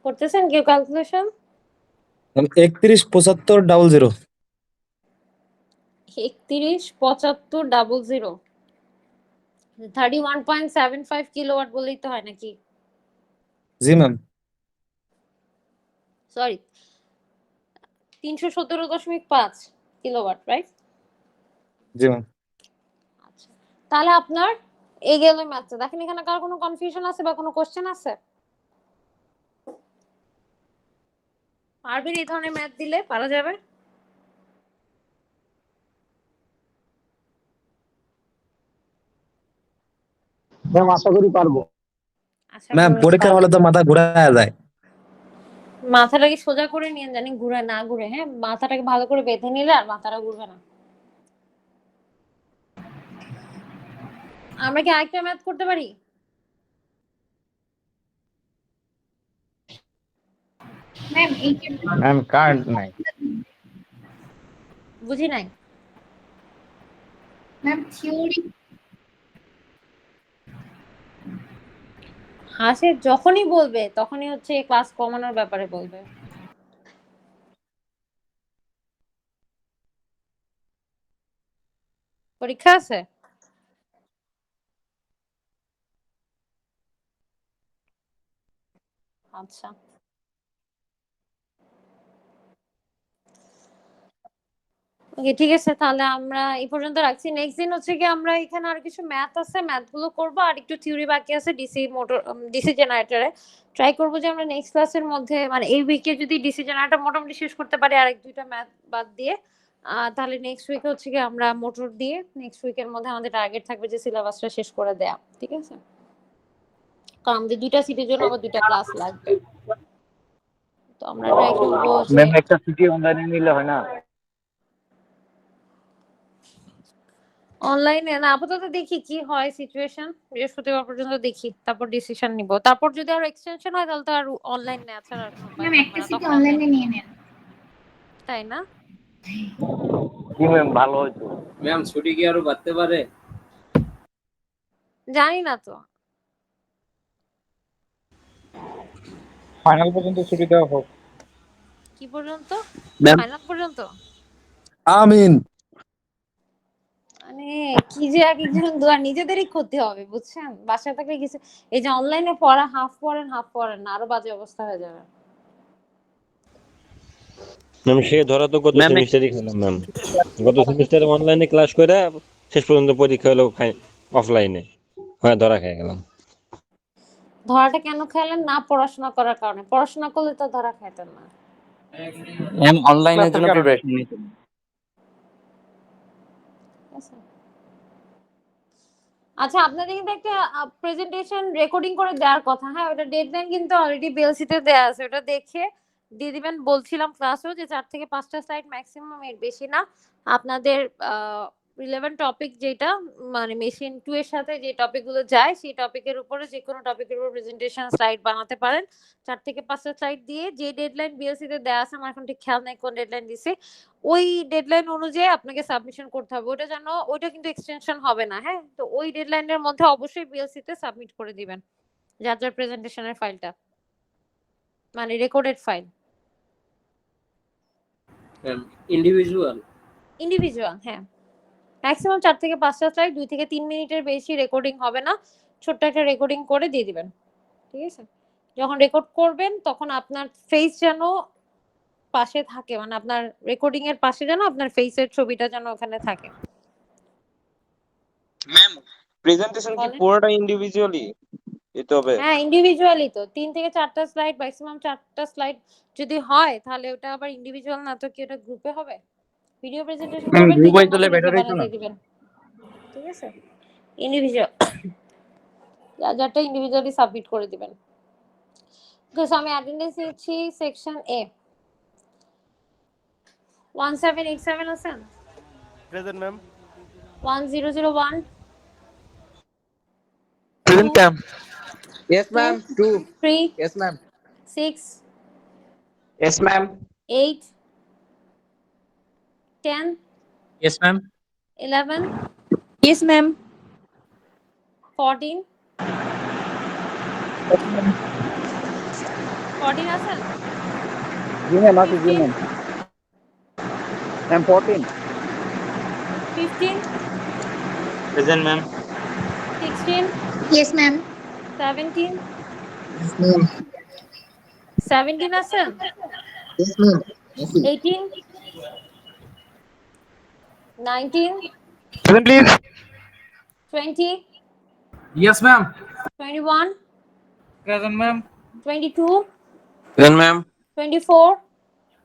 [SPEAKER 1] করতেছেন কেউ ক্যালকুলেশন?
[SPEAKER 5] 317500।
[SPEAKER 1] 317500, 31.75 কিলোওয়াট বললেই তো হয় নাকি?
[SPEAKER 5] জি ম্যাম।
[SPEAKER 1] Sorry 317.5 kilowatt, right?
[SPEAKER 5] জি ম্যাম।
[SPEAKER 1] আচ্ছা, তাহলে আপনার এই গেল ম্যাথটা। দেখেন এখানে কার কোনো কনফিউশন আছে বা কোনো কোশ্চেন আছে? পারবেন এই ধরনের ম্যাথ দিলে পারা যাবে?
[SPEAKER 2] ম্যাম আশা করি পারবো।
[SPEAKER 1] আশা
[SPEAKER 5] ম্যাম
[SPEAKER 1] করি
[SPEAKER 5] পরীক্ষার হলে
[SPEAKER 1] পারবেন।
[SPEAKER 5] তো মাথা ঘুরায় যায়।
[SPEAKER 1] মাথাটাকে সোজা করে নিয়ে জানি ঘুরে না ঘুরে, হ্যাঁ মাথাটাকে ভালো করে বেঁধে নিলে আর মাথাটা ঘুরবে না। আমরা কি আরেকটা ম্যাথ করতে পারি?
[SPEAKER 6] ম্যাম কার্ড নাই।
[SPEAKER 1] বুঝি নাই।
[SPEAKER 6] ম্যাম থিওরি
[SPEAKER 1] হাসে যখনই বলবে তখনই হচ্ছে ক্লাস কমানোর ব্যাপারে বলবে। পরীক্ষা আছে? আচ্ছা ওকে ঠিক আছে, তাহলে আমরা এই পর্যন্ত রাখছি। নেক্সট দিন হচ্ছে কি আমরা এখানে আর কিছু ম্যাথ আছে, ম্যাথ গুলো করবো, আর একটু থিওরি বাকি আছে ডিসি মোটর, ডিসি জেনারেটরে। ট্রাই করবো যে আমরা নেক্সট ক্লাসের মধ্যে মানে এই উইকে যদি ডিসি জেনারেটর মোটামুটি শেষ করতে পারি আর এক দুইটা ম্যাথ বাদ দিয়ে, তাহলে নেক্সট উইকে হচ্ছে কি আমরা মোটর দিয়ে নেক্সট উইকের মধ্যে আমাদের টার্গেট থাকবে যে সিলেবাসটা শেষ করে দেয়া, ঠিক আছে? কারণ আমাদের দুইটা সিটের জন্য আবার দুইটা ক্লাস লাগবে, তো আমরা ট্রাই করবো যে
[SPEAKER 3] ম্যাম একটা সিটি অনলাইনে নিলে হয় না?
[SPEAKER 1] অনলাইনে না, আপাতত দেখি কি হয় সিচুয়েশন, বৃহস্পতিবার পর্যন্ত দেখি, তারপর ডিসিশন নিব। তারপর যদি আরো এক্সটেনশন হয় তাহলে তো আর অনলাইন নেওয়া ছাড়া আর কোনো উপায়
[SPEAKER 6] ম্যাম
[SPEAKER 1] থাকবে
[SPEAKER 6] একটা
[SPEAKER 1] না
[SPEAKER 6] সিটি
[SPEAKER 1] তখন।
[SPEAKER 6] অনলাইনে নিয়ে নেন।
[SPEAKER 1] তাই না?
[SPEAKER 3] কি ম্যাম ভালো হইতো।
[SPEAKER 7] ম্যাম ছুটি কি আরো বাড়তে পারে?
[SPEAKER 1] জানি না তো।
[SPEAKER 3] ফাইনাল পর্যন্ত ছুটি দেওয়া হোক।
[SPEAKER 1] কি পর্যন্ত?
[SPEAKER 5] ম্যাম
[SPEAKER 1] ফাইনাল পর্যন্ত?
[SPEAKER 5] আমিন।
[SPEAKER 1] মানে কি যে এক একজন দোয়া, নিজেদেরই ক্ষতি হবে বুঝছেন। বাসায় থাকলে কিছু, এই যে অনলাইনে পড়া হাফ পড়েন হাফ পড়েন না, আরো বাজে অবস্থা হয়ে যাবে।
[SPEAKER 8] ম্যাম সে ধরা তো গত সেমিস্টারই খেলাম ম্যাম, গত সেমিস্টারে অনলাইনে ক্লাস করে শেষ পর্যন্ত পরীক্ষা হলো অফলাইনে, হ্যাঁ ধরা খেয়ে গেলাম।
[SPEAKER 1] ধরাটা কেন খেলেন? না পড়াশোনা করার কারণে। পড়াশোনা করলে তো ধরা খাইতেন না।
[SPEAKER 3] ম্যাম অনলাইনের জন্য প্রিপারেশন নিতে।
[SPEAKER 1] আচ্ছা আপনাদের কিন্তু একটা প্রেজেন্টেশন রেকর্ডিং করে দেওয়ার কথা, হ্যাঁ ওটা ডেডলাইন কিন্তু অলরেডি বিএলসি তে দেয়া আছে, ওটা দেখে দিয়ে দিবেন। বলছিলাম ক্লাসেও যে 4 থেকে 5টা স্লাইড ম্যাক্সিমাম, এর বেশি না। আপনাদের রিলেভেন্ট টপিক যেটা মানে মেশিন 2 এর সাথে যে টপিকগুলো যায় সেই টপিকের উপরে যে কোনো টপিকের উপর প্রেজেন্টেশন স্লাইড বানাতে পারেন। 4 থেকে 5টা স্লাইড দিয়ে যে ডেডলাইন বিএলসি তে দেয়া আছে, আমার এখন ঠিক খেয়াল নাই কোন ডেডলাইন দিছে, ওই ডেডলাইন অনুযায়ী আপনাকে সাবমিশন করতে হবে। ওটা জানো, ওটা কিন্তু এক্সটেনশন হবে না, হ্যাঁ? তো ওই ডেডলাইনের মধ্যে অবশ্যই বিএলসি তে সাবমিট করে দিবেন যার যার প্রেজেন্টেশনের ফাইলটা, মানে রেকর্ডেড ফাইল।
[SPEAKER 7] ইন্ডিভিজুয়াল
[SPEAKER 1] ইন্ডিভিজুয়াল, হ্যাঁ। ম্যাক্সিমাম 4 থেকে 5টা স্লাইড, 2 থেকে 3 মিনিটের বেশি রেকর্ডিং হবে না। ছোট্ট একটা রেকর্ডিং করে দিয়ে দিবেন, ঠিক আছে? যখন রেকর্ড করবেন তখন আপনার ফেস যেন পাশে থাকে, মানে আপনার রেকর্ডিং এর পাশে যেন আপনার ফেসের ছবিটা যেন ওখানে থাকে।
[SPEAKER 9] ম্যাম প্রেজেন্টেশন কি
[SPEAKER 1] বলেন।
[SPEAKER 9] পুরোটা ইন্ডিভিজুয়ালি দিতে হবে?
[SPEAKER 1] হ্যাঁ ইন্ডিভিজুয়ালি তো 3 থেকে 4টা স্লাইড, ম্যাক্সিমাম 4টা স্লাইড যদি হয় তাহলে ওটা আবার ইন্ডিভিজুয়াল না তো কি ওটা গ্রুপে হবে? ভিডিও প্রেজেন্টেশন করবেন,
[SPEAKER 3] গ্রুপ
[SPEAKER 1] নিজের
[SPEAKER 3] হইলে
[SPEAKER 1] মতো
[SPEAKER 3] বেটার
[SPEAKER 1] লিখে
[SPEAKER 3] হইতো না?
[SPEAKER 1] বানিয়ে দিবেন, ঠিক আছে? ইন্ডিভিজুয়াল যারটা ইন্ডিভিজুয়ালি সাবমিট করে দিবেন। ওকে, সো আমি অ্যাটেন্ডেন্স নিচ্ছি সেকশন এ। 1787 আছেন?
[SPEAKER 10] Present ma'am.
[SPEAKER 1] 1001
[SPEAKER 9] present ma'am.
[SPEAKER 7] Yes ma'am 2
[SPEAKER 1] 3
[SPEAKER 7] yes ma'am
[SPEAKER 1] 6
[SPEAKER 9] yes ma'am.
[SPEAKER 1] 8 10
[SPEAKER 3] yes ma'am.
[SPEAKER 1] 11
[SPEAKER 4] yes ma'am.
[SPEAKER 1] 14 14 আছেন?
[SPEAKER 2] জি ম্যাম আছে, জি ma'am. Ma'am 14।
[SPEAKER 1] 15
[SPEAKER 3] present ma'am.
[SPEAKER 1] 16
[SPEAKER 6] yes ma'am.
[SPEAKER 1] 17
[SPEAKER 9] yes ma'am.
[SPEAKER 1] 17 আছেন?
[SPEAKER 9] Yes ma'am.
[SPEAKER 1] 18 19
[SPEAKER 9] present please.
[SPEAKER 1] 20
[SPEAKER 3] yes ma'am.
[SPEAKER 1] 21
[SPEAKER 3] present ma'am.
[SPEAKER 1] 22
[SPEAKER 9] present ma'am.
[SPEAKER 1] 24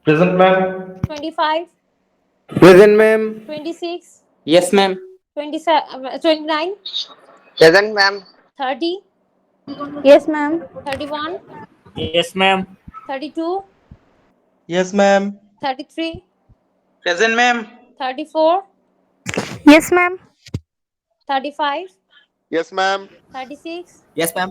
[SPEAKER 3] present ma'am.
[SPEAKER 1] 25
[SPEAKER 10] present ma'am.
[SPEAKER 1] 26
[SPEAKER 7] yes ma'am
[SPEAKER 1] 27 29
[SPEAKER 9] present ma'am.
[SPEAKER 1] 30
[SPEAKER 4] yes ma'am.
[SPEAKER 1] 31
[SPEAKER 3] yes ma'am.
[SPEAKER 1] 32
[SPEAKER 9] yes ma'am.
[SPEAKER 1] 33
[SPEAKER 9] present ma'am.
[SPEAKER 1] 34
[SPEAKER 4] yes ma'am.
[SPEAKER 1] 35
[SPEAKER 10] yes ma'am.
[SPEAKER 1] 36
[SPEAKER 7] yes ma'am